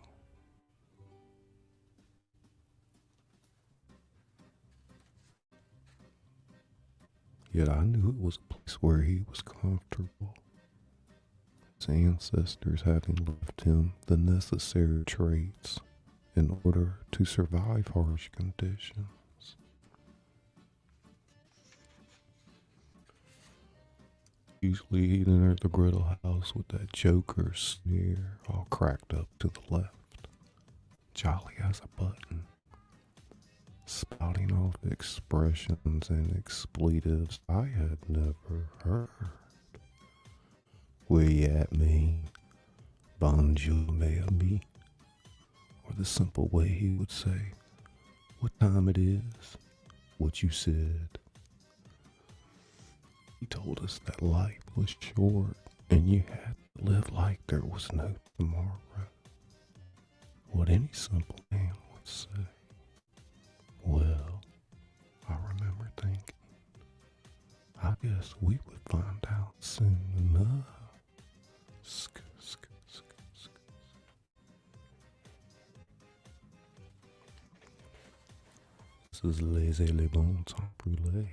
Yet I knew it was a place where he was comfortable, his ancestors having left him the necessary traits in order to survive harsh conditions. Usually he'd enter the griddle house with that joker sneer all cracked up to the left, jolly as a button, spouting off expressions and expletives I had never heard. Where you at, me? Bonjour, mes amis. Or the simple way he would say, what time it is, what you said. He told us that life was short and you had to live like there was no tomorrow. What any simple man would say. Well, I remember thinking, I guess we would find out soon enough. This is Laissez, Bon Temps Rouler.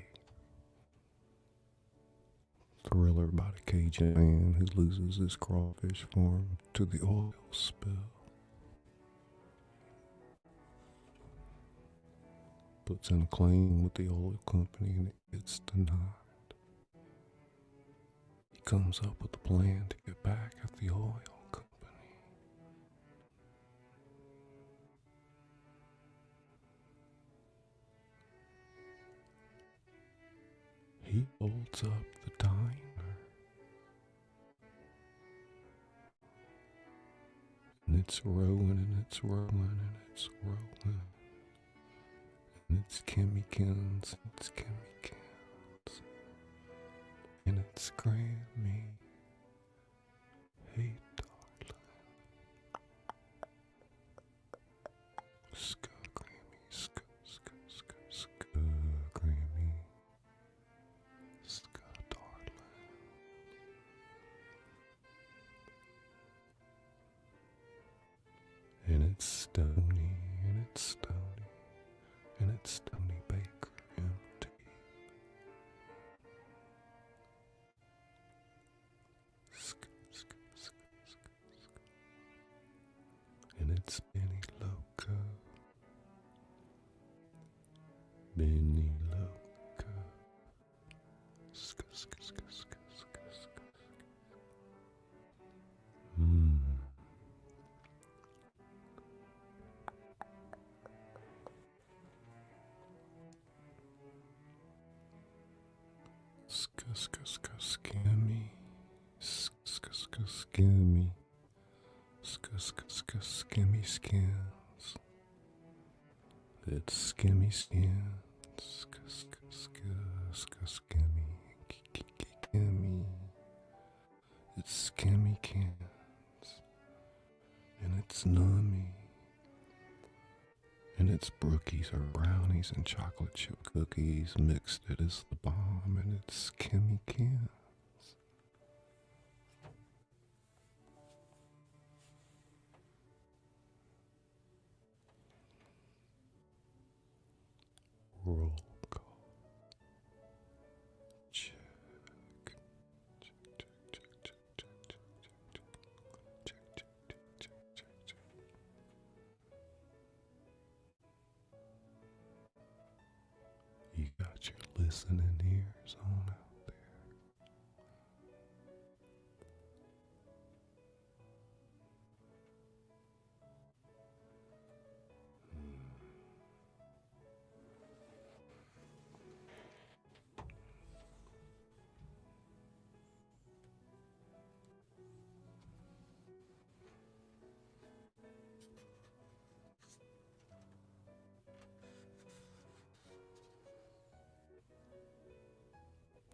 Thriller about a Cajun man who loses his crawfish farm to the oil spill. Puts in a claim with the oil company and it gets denied. He comes up with a plan to get back at the oil company. He holds up the diner. And it's rowing and it's rowing and it's rowing. And it's Kimmykins, it's Kimmykins. And it's Grammy. Hey, darling. Ska Grammy, ska, ska, ska, ska Grammy. Ska, darling. And it's Stony, and it's Stony. And it's Tony Baker empty. And it's Benny Loco. Benny Loco. Skimmy, skimmy, skimmy skins. It's skimmy skins, skimmy, skimmy. It's skimmy cans, and it's nummy. And it's brookies or brownies and chocolate chip cookies mixed. It is the bomb, and it's Kimmy Kins. Roll call. Check. You got your listening ears on out there.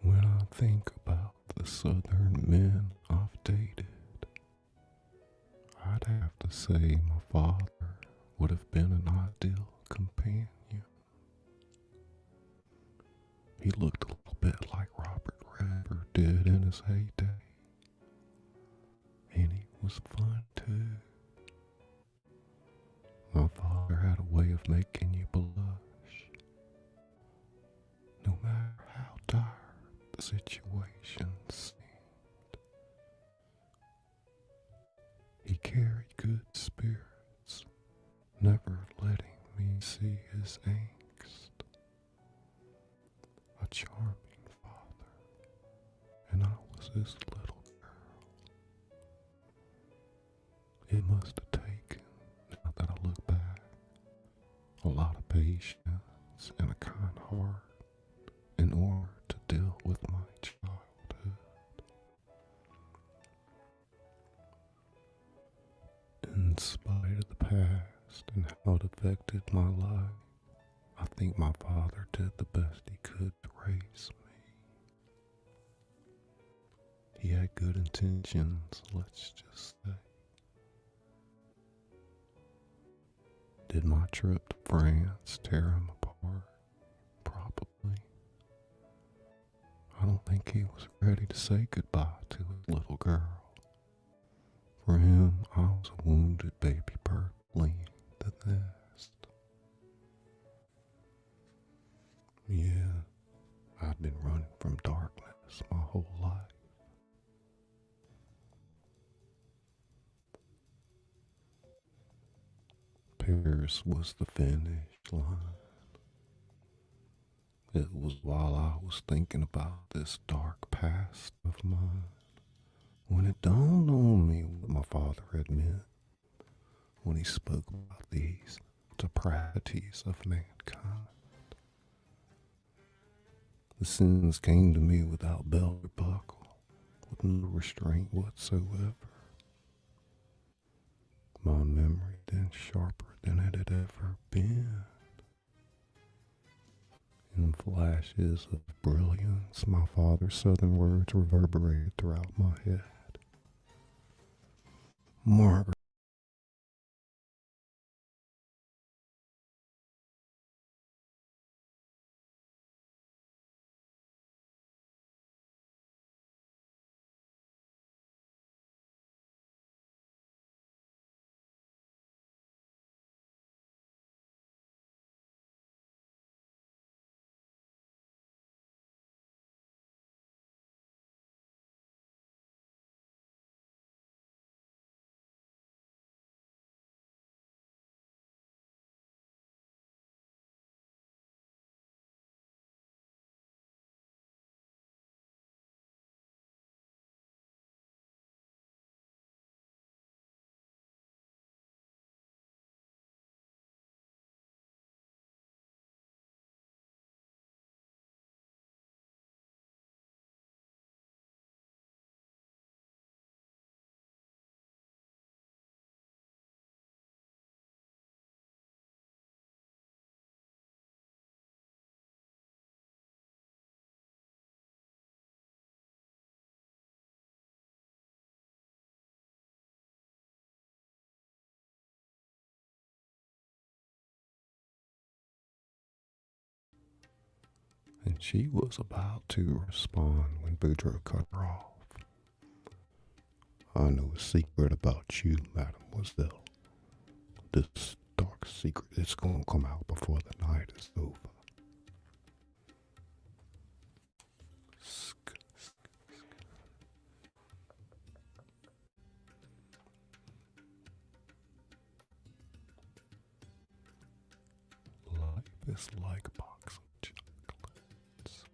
When I think about the southern men I've dated, I'd have to say my father would have been an ideal companion. He looked a little bit like Robert Redford did in his heyday, and he was fun too. My father had a way of making you blush, no matter how dire the situation seemed. He carried good spirits, never letting me see his angst. A charming father, and I was was this little girl. It must have taken, now that I look back, a lot of patience and a kind heart in order to deal with my childhood. In spite of the past and how it affected my life, I think my father did the best he could to raise me. He had good intentions, let's just say. Did my trip to France tear him apart? Probably. I don't think he was ready to say goodbye to his little girl. For him, I was a wounded baby bird fleeing the nest. Yeah, I've been running from darkness my whole life. Paris was the finish line. It was while I was thinking about this dark past of mine when it dawned on me what my father had meant when he spoke about these depravities of mankind. The sins came to me without belt or buckle, with no restraint whatsoever. My memory then sharper than it had ever been. In flashes of brilliance, my father's southern words reverberated throughout my head. Margaret. And she was about to respond when Boudreaux cut her off. I know a secret about you, mademoiselle. This dark secret is going to come out before the night is over. Life is like a box of chocolates.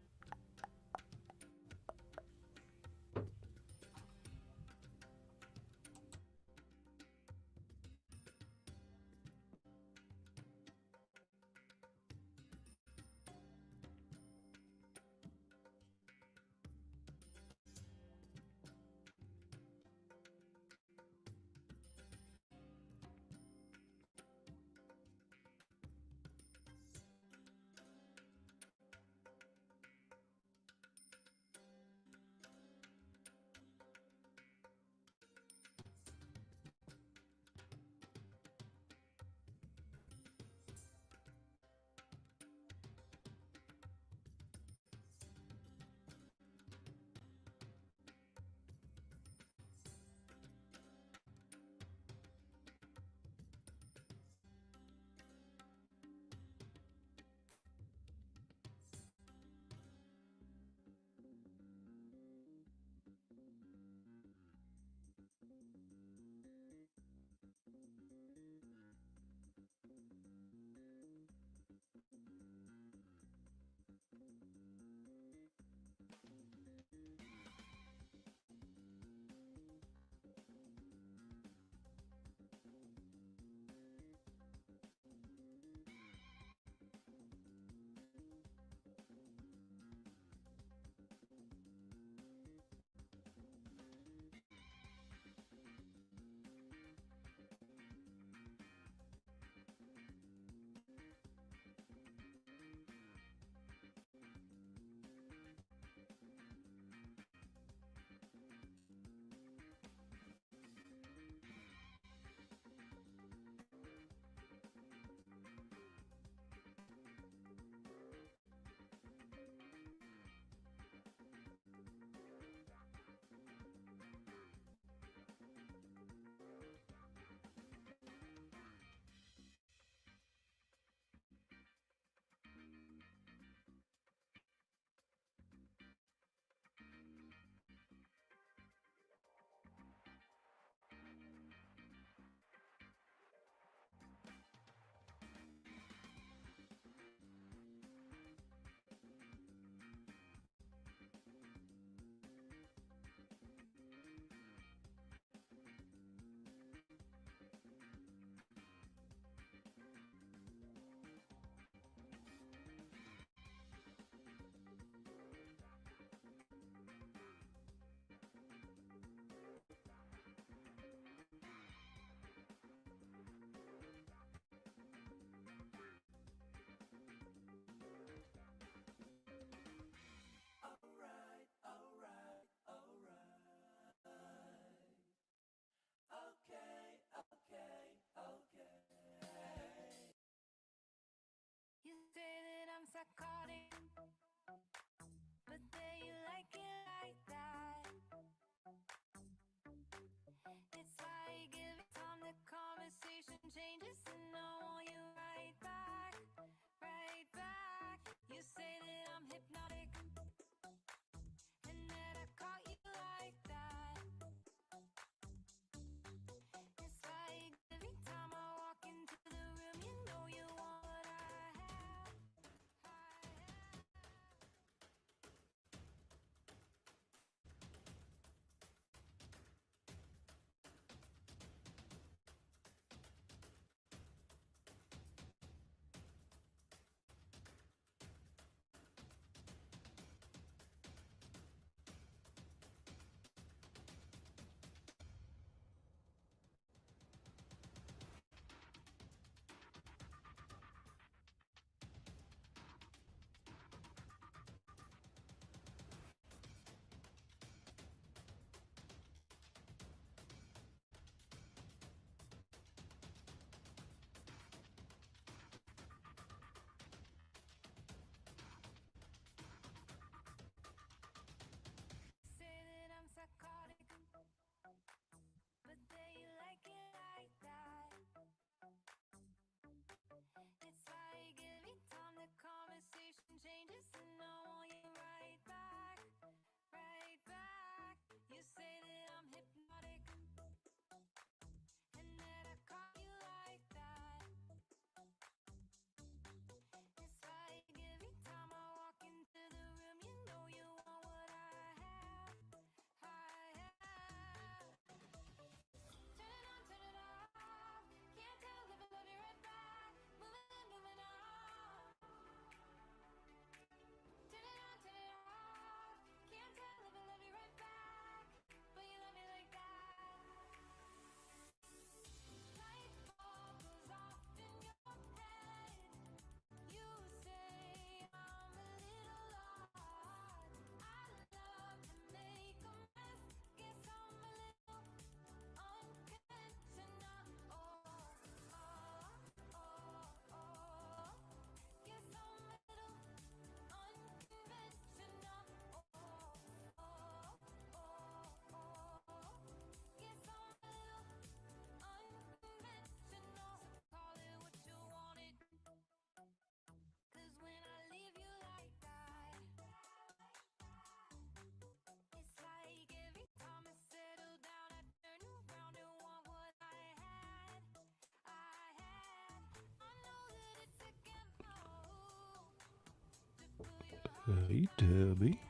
Hey, Debbie.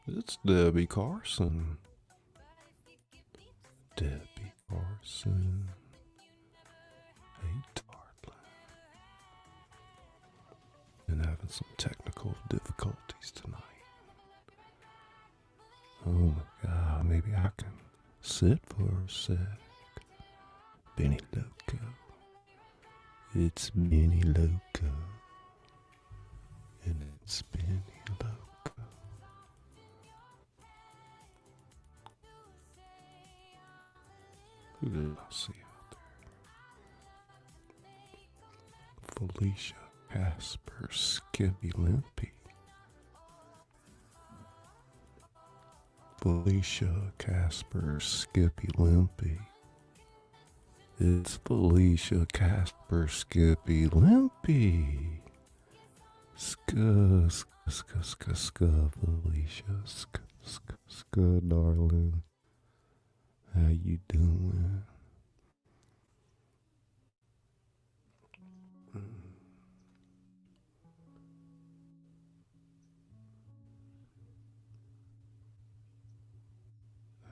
It's Debbie Carson. Debbie Carson. Hey, darling. Been having some technical difficulties tonight. Oh my God, maybe I can sit for a sec. Benny Loco. It's Benny Loco. And it's Benny Loco. Who did I see out there? Felicia, Casper, Skippy, Limpy. Felicia, Casper, Skippy, Limpy. It's Felicia, Casper, Skippy, Limpy. Ska, Felicia, ska, darling. How you doing?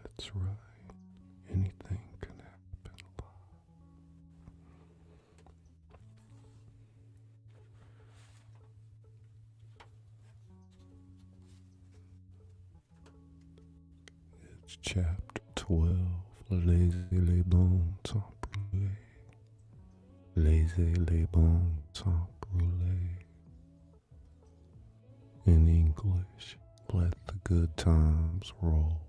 That's right. Anything can happen. It's chapter 12. Laissez les bons temps rouler. Laissez les bons temps rouler. In English, let the good times roll.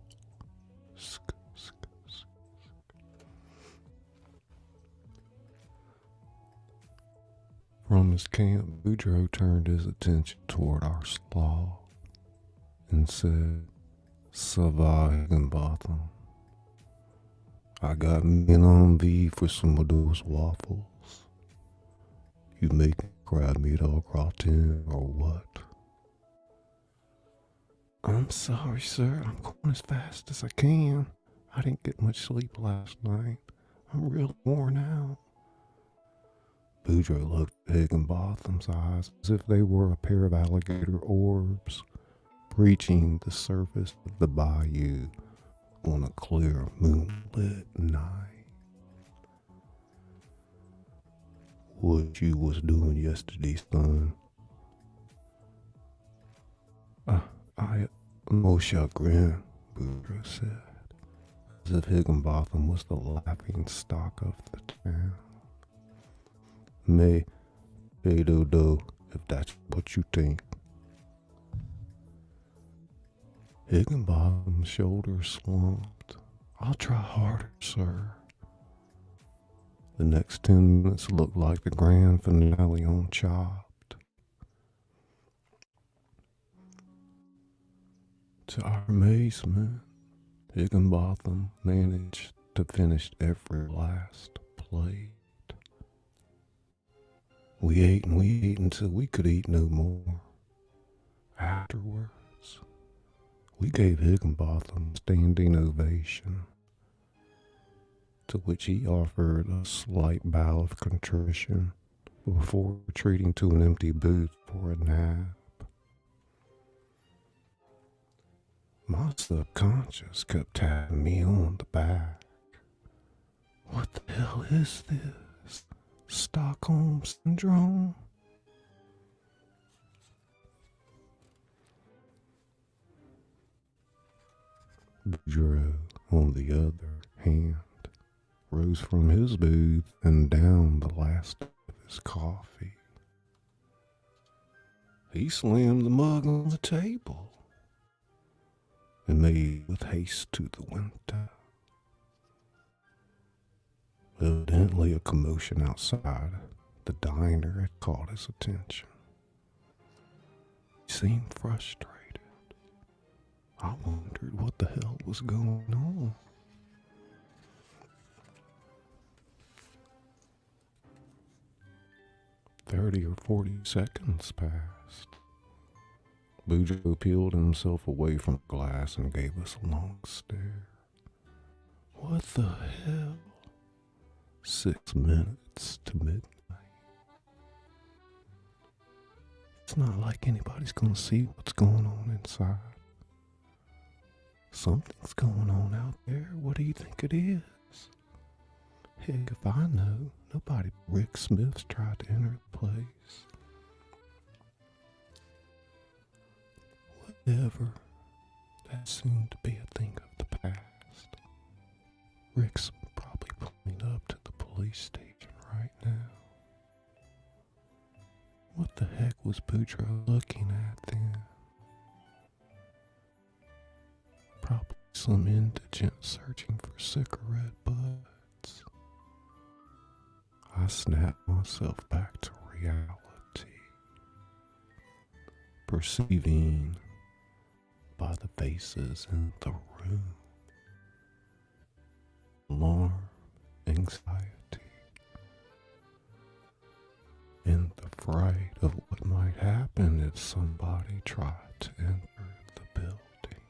From his camp, Boudreaux turned his attention toward our slaw and said, "Ça va, Higginbotham? I got men on thee for some of those waffles. You making crab meat au gratin or what?" "I'm sorry, sir. I'm going as fast as I can. I didn't get much sleep last night. I'm real worn out." Boudreaux looked at Higginbotham's eyes as if they were a pair of alligator orbs breaching the surface of the bayou on a clear moonlit night. "What you was doing yesterday, son?" I no chagrin," Boudreaux said, as if Higginbotham was the laughing stock of the town. "May, do, if that's what you think." Higginbotham's shoulders slumped. "I'll try harder, sir." The next 10 minutes looked like the grand finale on Chopped. To our amazement, Higginbotham managed to finish every last plate. We ate until we could eat no more. Afterwards, we gave Higginbotham a standing ovation, to which he offered a slight bow of contrition before retreating to an empty booth for a nap. My subconscious kept tapping me on the back. What the hell is this? Stockholm Syndrome? Boudreaux, on the other hand, rose from his booth and downed the last of his coffee. He slammed the mug on the table and made with haste to the window. Evidently a commotion outside the diner had caught his attention. He seemed frustrated. I wondered what the hell was going on. "30 or 40 seconds passed. Boudreaux peeled himself away from the glass and gave us a long stare. What the hell? 6 minutes to midnight. It's not like anybody's gonna see what's going on inside. Something's going on out there. What do you think it is? Heck, if I know, nobody but Rick Smith's tried to enter the place. Whatever. That seemed to be a thing of the past. Rick's probably pulling up to the police station right now. What the heck was Boudreaux looking at then? Probably some indigent searching for cigarette butts. I snapped myself back to reality, perceiving by the faces in the room alarm, anxiety, and the fright of what might happen if somebody tried to enter the building.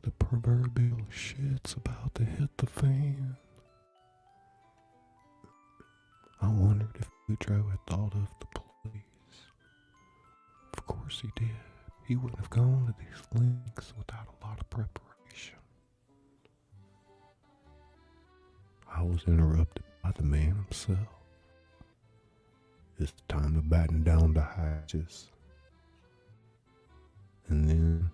The proverbial shit's about to hit the fan. I wondered if Boudreaux had thought of the police. Of course he did. He wouldn't have gone to these lengths without a lot of preparation. I was interrupted by the man himself. It's time to batten down the hatches. And then,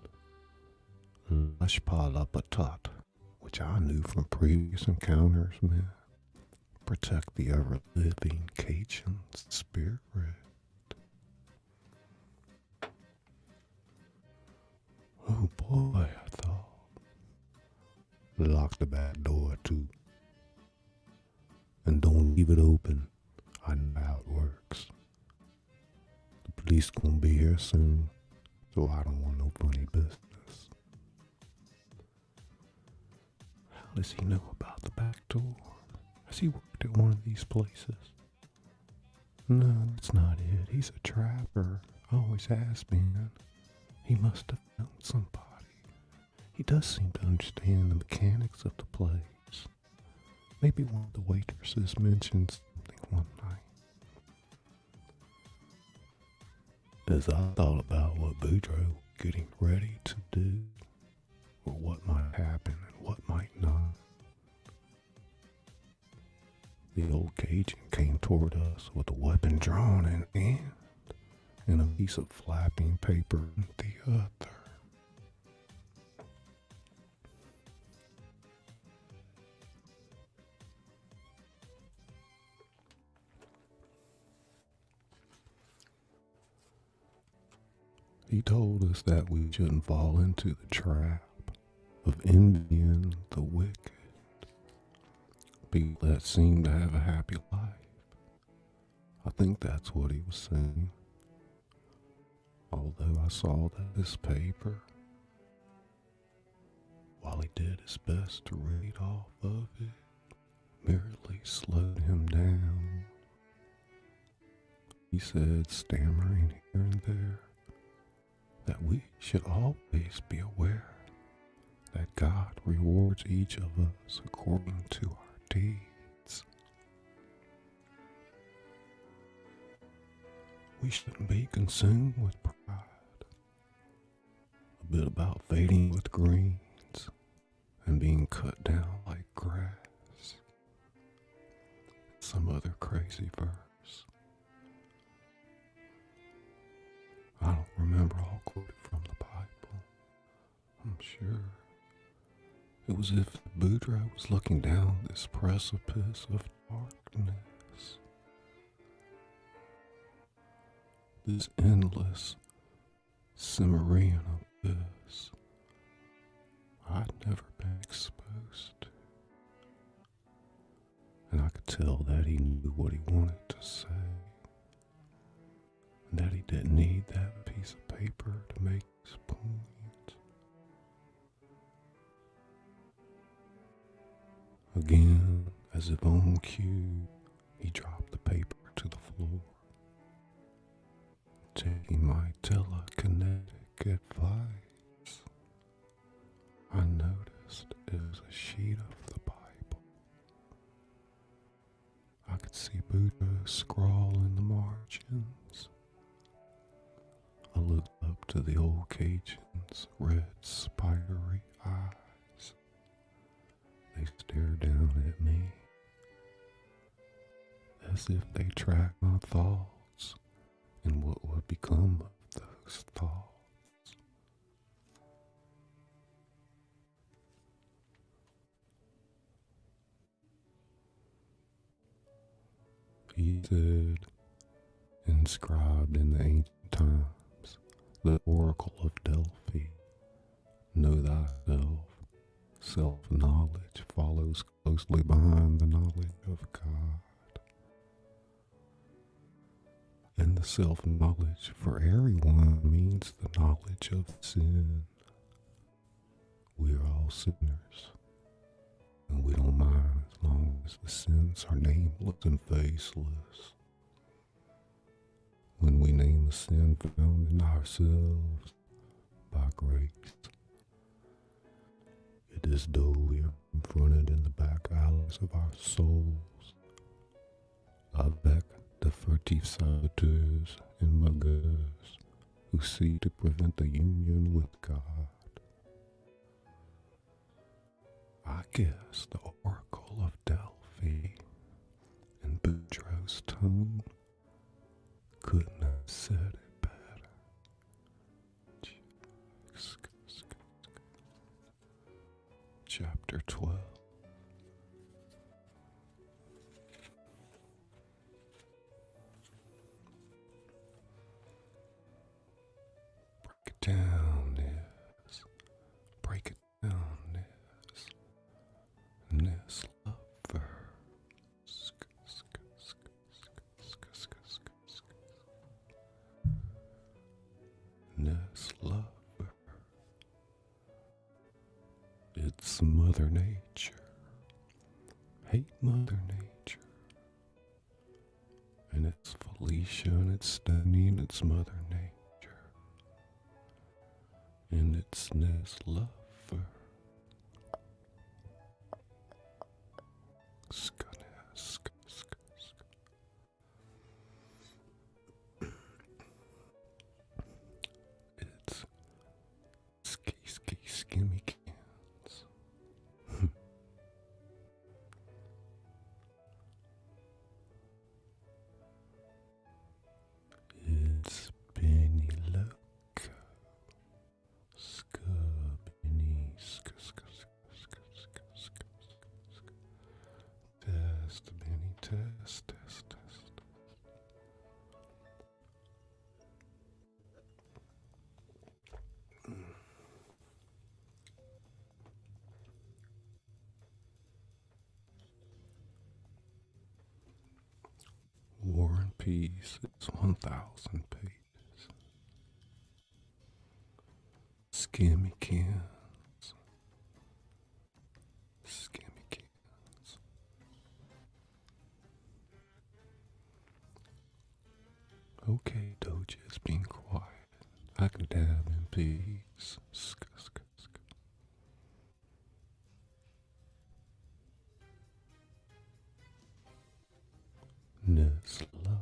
lush la patat, which I knew from previous encounters meant protect the ever-living Cajun's spirit. Oh boy, I thought. Lock the back door too. And don't leave it open. I know how it works. The police gonna be here soon, so I don't want no funny business. How does he know about the back door? Has he worked at one of these places? No, that's not it. He's a trapper. Always has been. He must have found somebody. He does seem to understand the mechanics of the place. Maybe one of the waitresses mentioned something one night. As I thought about what Boudreaux was getting ready to do, or what might happen and what might not, the old Cajun came toward us with a weapon drawn in hand and a piece of flapping paper in the other. He told us that we shouldn't fall into the trap of envying the wicked, people that seem to have a happy life. I think that's what he was saying. Although I saw that this paper, while he did his best to read off of it, merely slowed him down. He said, stammering here and there, that we should always be aware that God rewards each of us according to our deeds. We shouldn't be consumed with pride, a bit about fading with greens and being cut down like grass. Some other crazy verse. I don't remember all quoted from the Bible. I'm sure. It was as if Boudreaux was looking down this precipice of darkness. This endless Cimmerian abyss I'd never been exposed to. And I could tell that he knew what he wanted to say. And that he didn't need that piece of paper to make his point. Again, as if on cue, he dropped the paper to the floor. Taking my telekinetic advice, I noticed it was a sheet of the Bible. I could see Boudreaux scrawl in the margins. into the old Cajun's red spidery eyes. They stare down at me as if they track my thoughts and what would become of those thoughts. He said, inscribed in the ancient times, the Oracle of Delphi, know thyself. Self-knowledge follows closely behind the knowledge of God. And the self-knowledge for everyone means the knowledge of sin. We are all sinners, and we don't mind as long as the sins are nameless and faceless. When we name a sin found in ourselves by grace, it is though we are confronted in the back alleys of our souls, avec the furtive saboteurs and muggers who seek to prevent the union with God. I guess the Oracle of Delphi in Boudreaux's tone couldn't have said it better. Chapter 12. Break it down, Ness. Break it down, Ness. Ness lover. Ness lover. It's Mother Nature. Hate Mother Nature. And it's Felicia, and it's Stanley, and it's Mother Nature. And it's Ness lover. It's ski skimmy cans. It's Benny Loco. Benny Test, Benny, test. War and Peace, it's 1,000 pages. Skimmy cans. Skimmy cans. Okay, Doja's being quiet. I can dab in peace. Ness lover.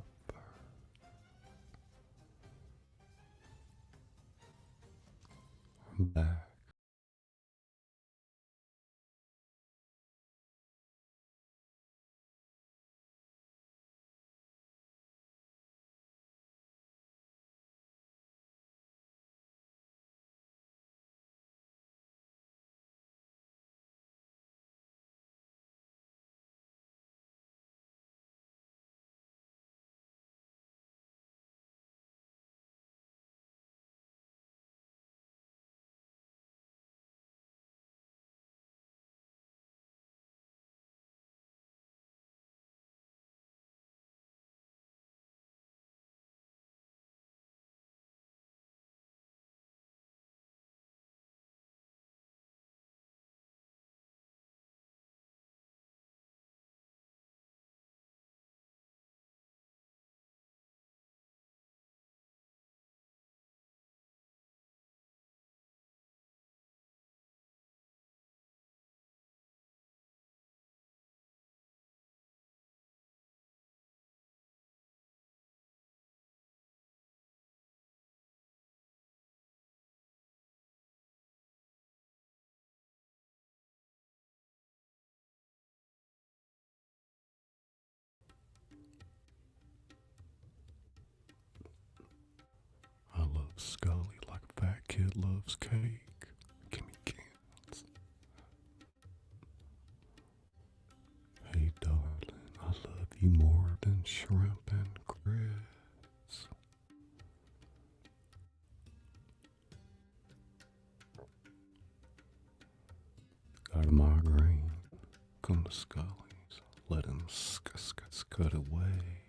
I'm back. Scully like a fat kid loves cake. Gimme cans. Hey darling, I love you more than shrimp and grits. Got a migraine? Come to Scully's. Let him scut away.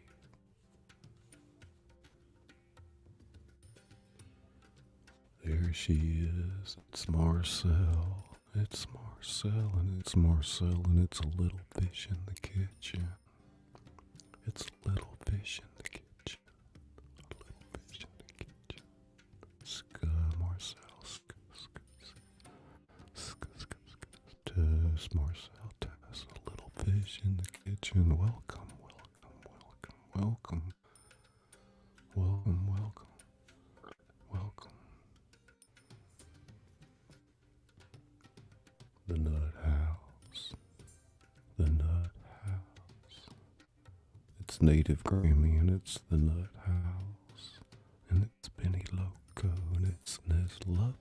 There she is. It's Marcel. It's Marcel, and it's Marcel, and it's a little fish in the kitchen. It's a little fish in the kitchen. A little fish in the kitchen. Marcel. Tess, Marcel, Tess. A little fish in the kitchen. Welcome, welcome, welcome, welcome. Welcome, welcome, welcome. The Nut House. The Nut House. It's native Grammy and it's the Nut House. And it's Benny Loco and it's Nez Lover.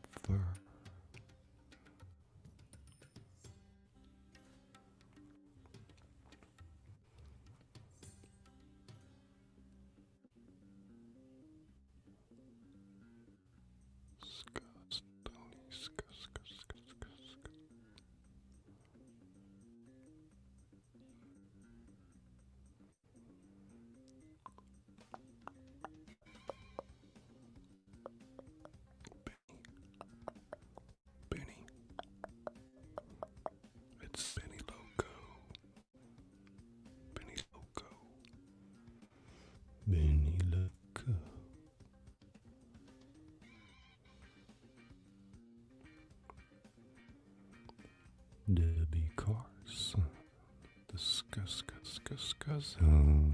Benny Loco. Debbie Carson. The Scuzzum.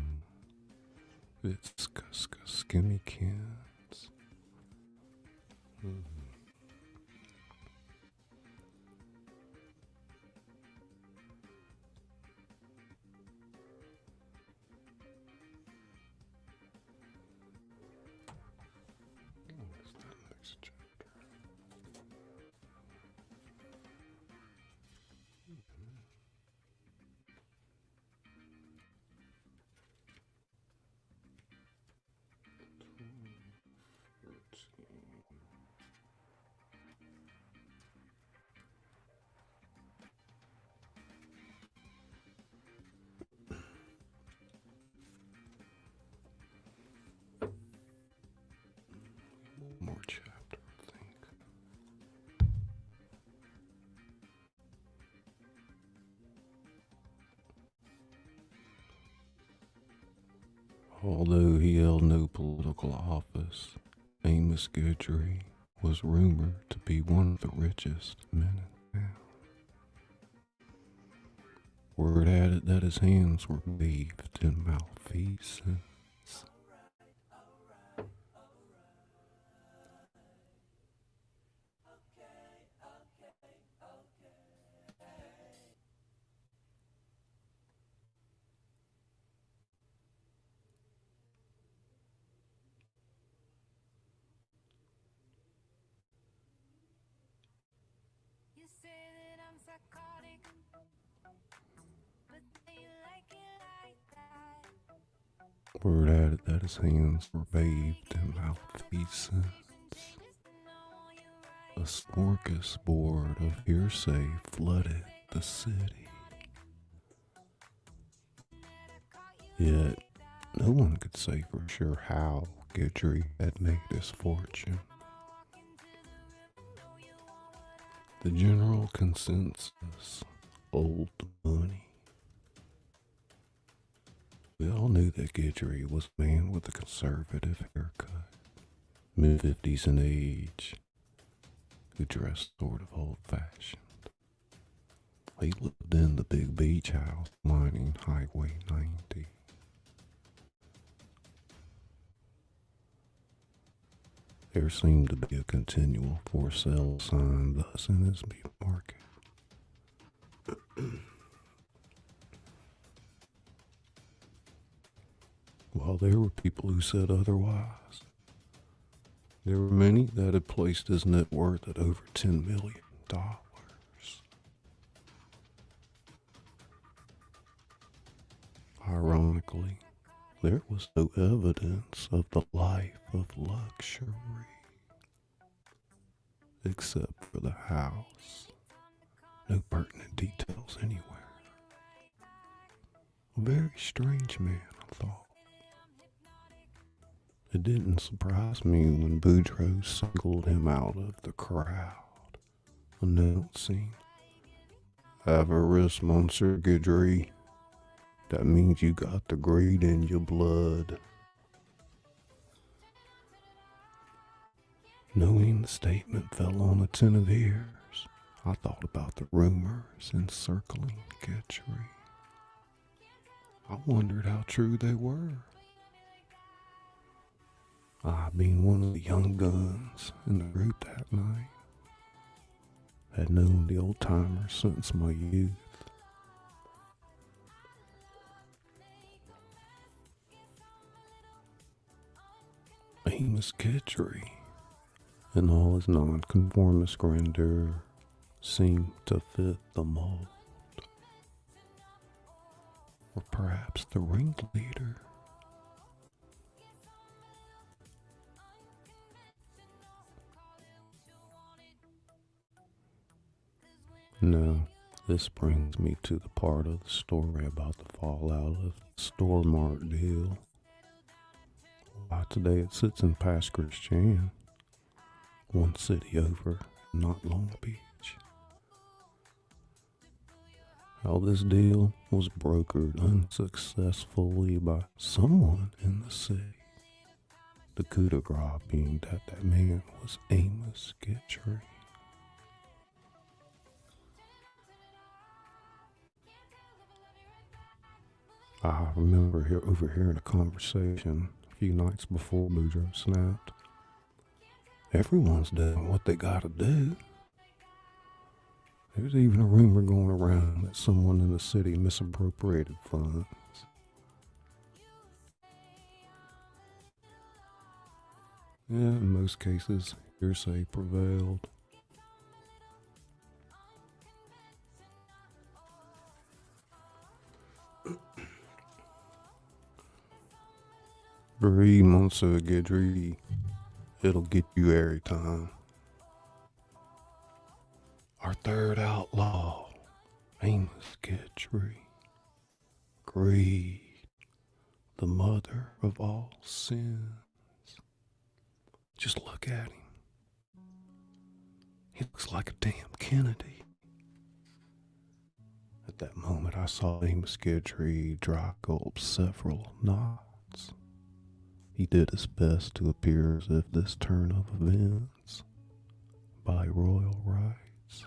It's Skimmy Cans. More chapter, I think. Although he held no political office, Amos Guidry was rumored to be one of the richest men in town. Word had it that his hands were bathed in malfeasance. You say that I'm psychotic, but you like it like that. Word had it that his hands were bathed in malfeasance. A smorgasbord of hearsay flooded the city. Yet, no one could say for sure how Guidry had made his fortune. The general consensus, old money. We all knew that Guidry was a man with a conservative haircut, mid-50s in age, who dressed sort of old-fashioned. He lived in the big beach house lining Highway 90. There seemed to be a continual for sale sign thus in his meat market. While there were people who said otherwise, There were many that had placed his net worth at over $10 million. Ironically, there was no evidence of the life of luxury, except for the house. No pertinent details anywhere. A very strange man, I thought. It didn't surprise me when Boudreaux singled him out of the crowd, announcing, "Avarice, Monsieur Guidry. That means you got the greed in your blood." Knowing the statement fell on attentive ears, I thought about the rumors encircling Guidry. I wondered how true they were. I, being one of the young guns in the group that night, had known the old timers since my youth. Amos Guidry, in all his nonconformist grandeur, seemed to fit the mold. Or perhaps the ringleader. No, this brings me to the part of the story about the fallout of the Store Mart deal. Why, today it sits in Pass Christian, one city over, not Long Beach. How this deal was brokered unsuccessfully by someone in the city. The coup de grace being that man was Amos Guidry. I remember overhearing a conversation a few nights before Boudreaux snapped. Everyone's doing what they gotta do. There's even a rumor going around that someone in the city misappropriated funds. Yeah, in most cases, hearsay prevailed. Breathe, Monsieur Guidry. It'll get you every time. Our third outlaw, Amos Guidry. Greed, the mother of all sins. Just look at him. He looks like a damn Kennedy. At that moment, I saw Amos Guidry dry gulp several knots. He did his best to appear as if this turn of events, by royal rights,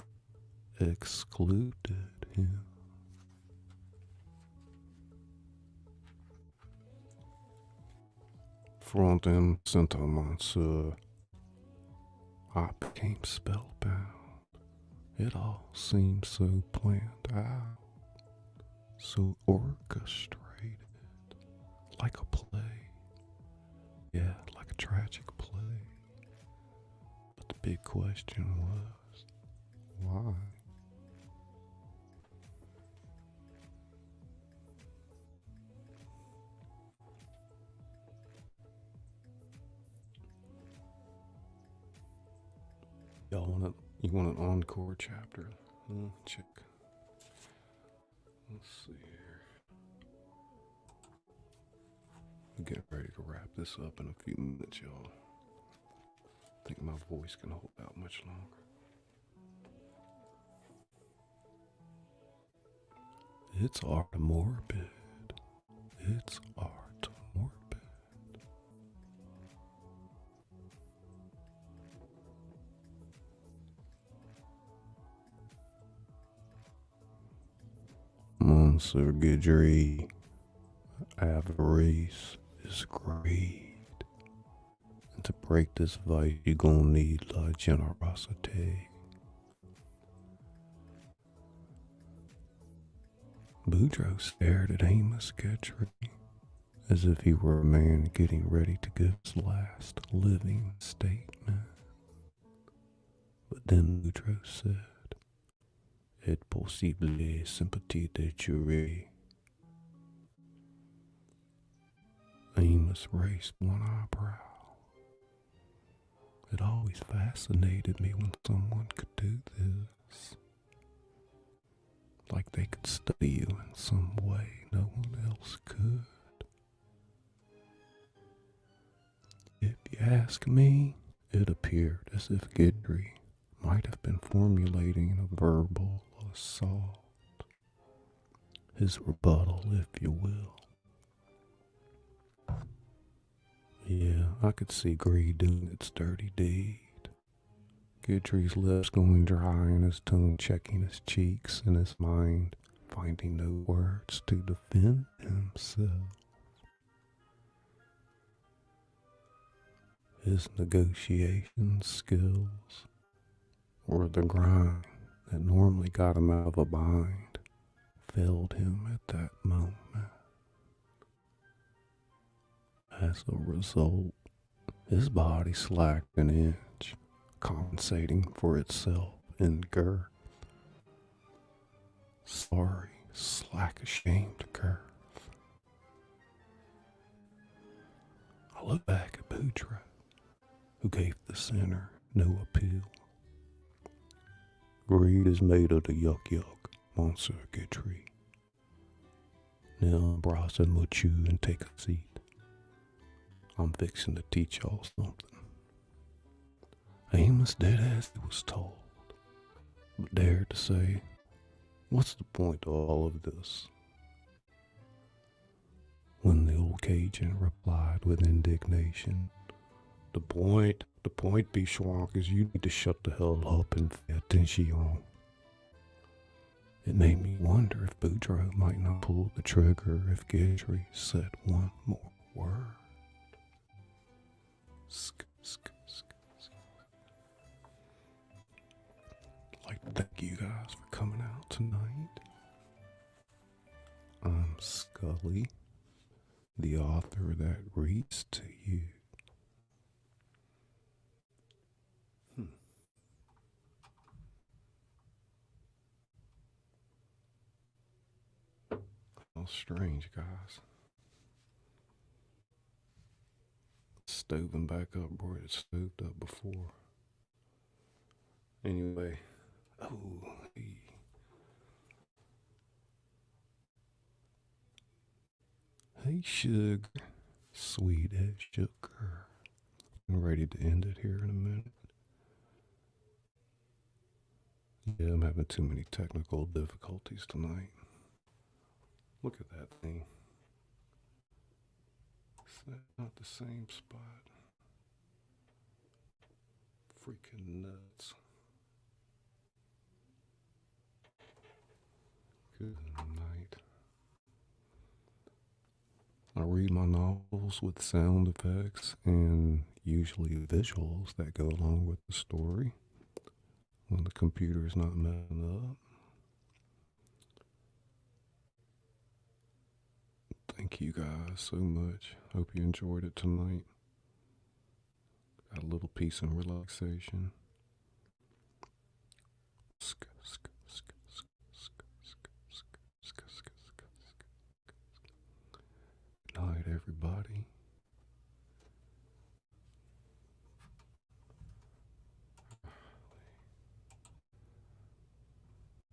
excluded him. Front and center, monsieur. I became spellbound. It all seemed so planned out, so orchestrated, like a play. Yeah, like a tragic play. But the big question was, why? You want an encore chapter? Check. Let's see here. We'll get ready to wrap this up in a few minutes, y'all. I think my voice can hold out much longer. It's art morbid. It's art morbid. Monsieur Guidry, avarice is greed. And to break this vice, you're gonna need la generosity. Boudreaux stared at Amos Guidry as if he were a man getting ready to give his last living statement. But then Boudreaux said, "Est possible sympathie de tuer." Amos raised one eyebrow. It always fascinated me when someone could do this. Like they could study you in some way no one else could. If you ask me, it appeared as if Guidry might have been formulating a verbal assault. His rebuttal, if you will. Yeah, I could see greed doing its dirty deed. Guidry's lips going dry and his tongue checking his cheeks and his mind finding no words to defend himself. His negotiation skills or the grind that normally got him out of a bind failed him at that moment. As a result, his body slacked an inch, compensating for itself in girth. Sorry, slack, ashamed girth. I look back at Boudreaux, who gave the sinner no appeal. Greed is made of the yuck, Monsieur Guidry. Now embrassez-moi and take a seat. I'm fixing to teach y'all something. Amos did as he was told, but dared to say, "What's the point of all of this?" When the old Cajun replied with indignation, The point, Bichonk, is you need to shut the hell up and pay attention. It made me wonder if Boudreaux might not pull the trigger if Guidry said one more word. I'd like to thank you guys for coming out tonight. I'm Scully, the author that reads to you. How strange, guys. Stoving back up where it stoved up before. Anyway, hey. Hey, sugar. Sweet as sugar. I'm ready to end it here in a minute. Yeah, I'm having too many technical difficulties tonight. Look at that thing. Is that not the same spot? Freaking nuts. Good night. I read my novels with sound effects and usually visuals that go along with the story when the computer is not messing up. Thank you guys so much. Hope you enjoyed it tonight. Got a little peace and relaxation.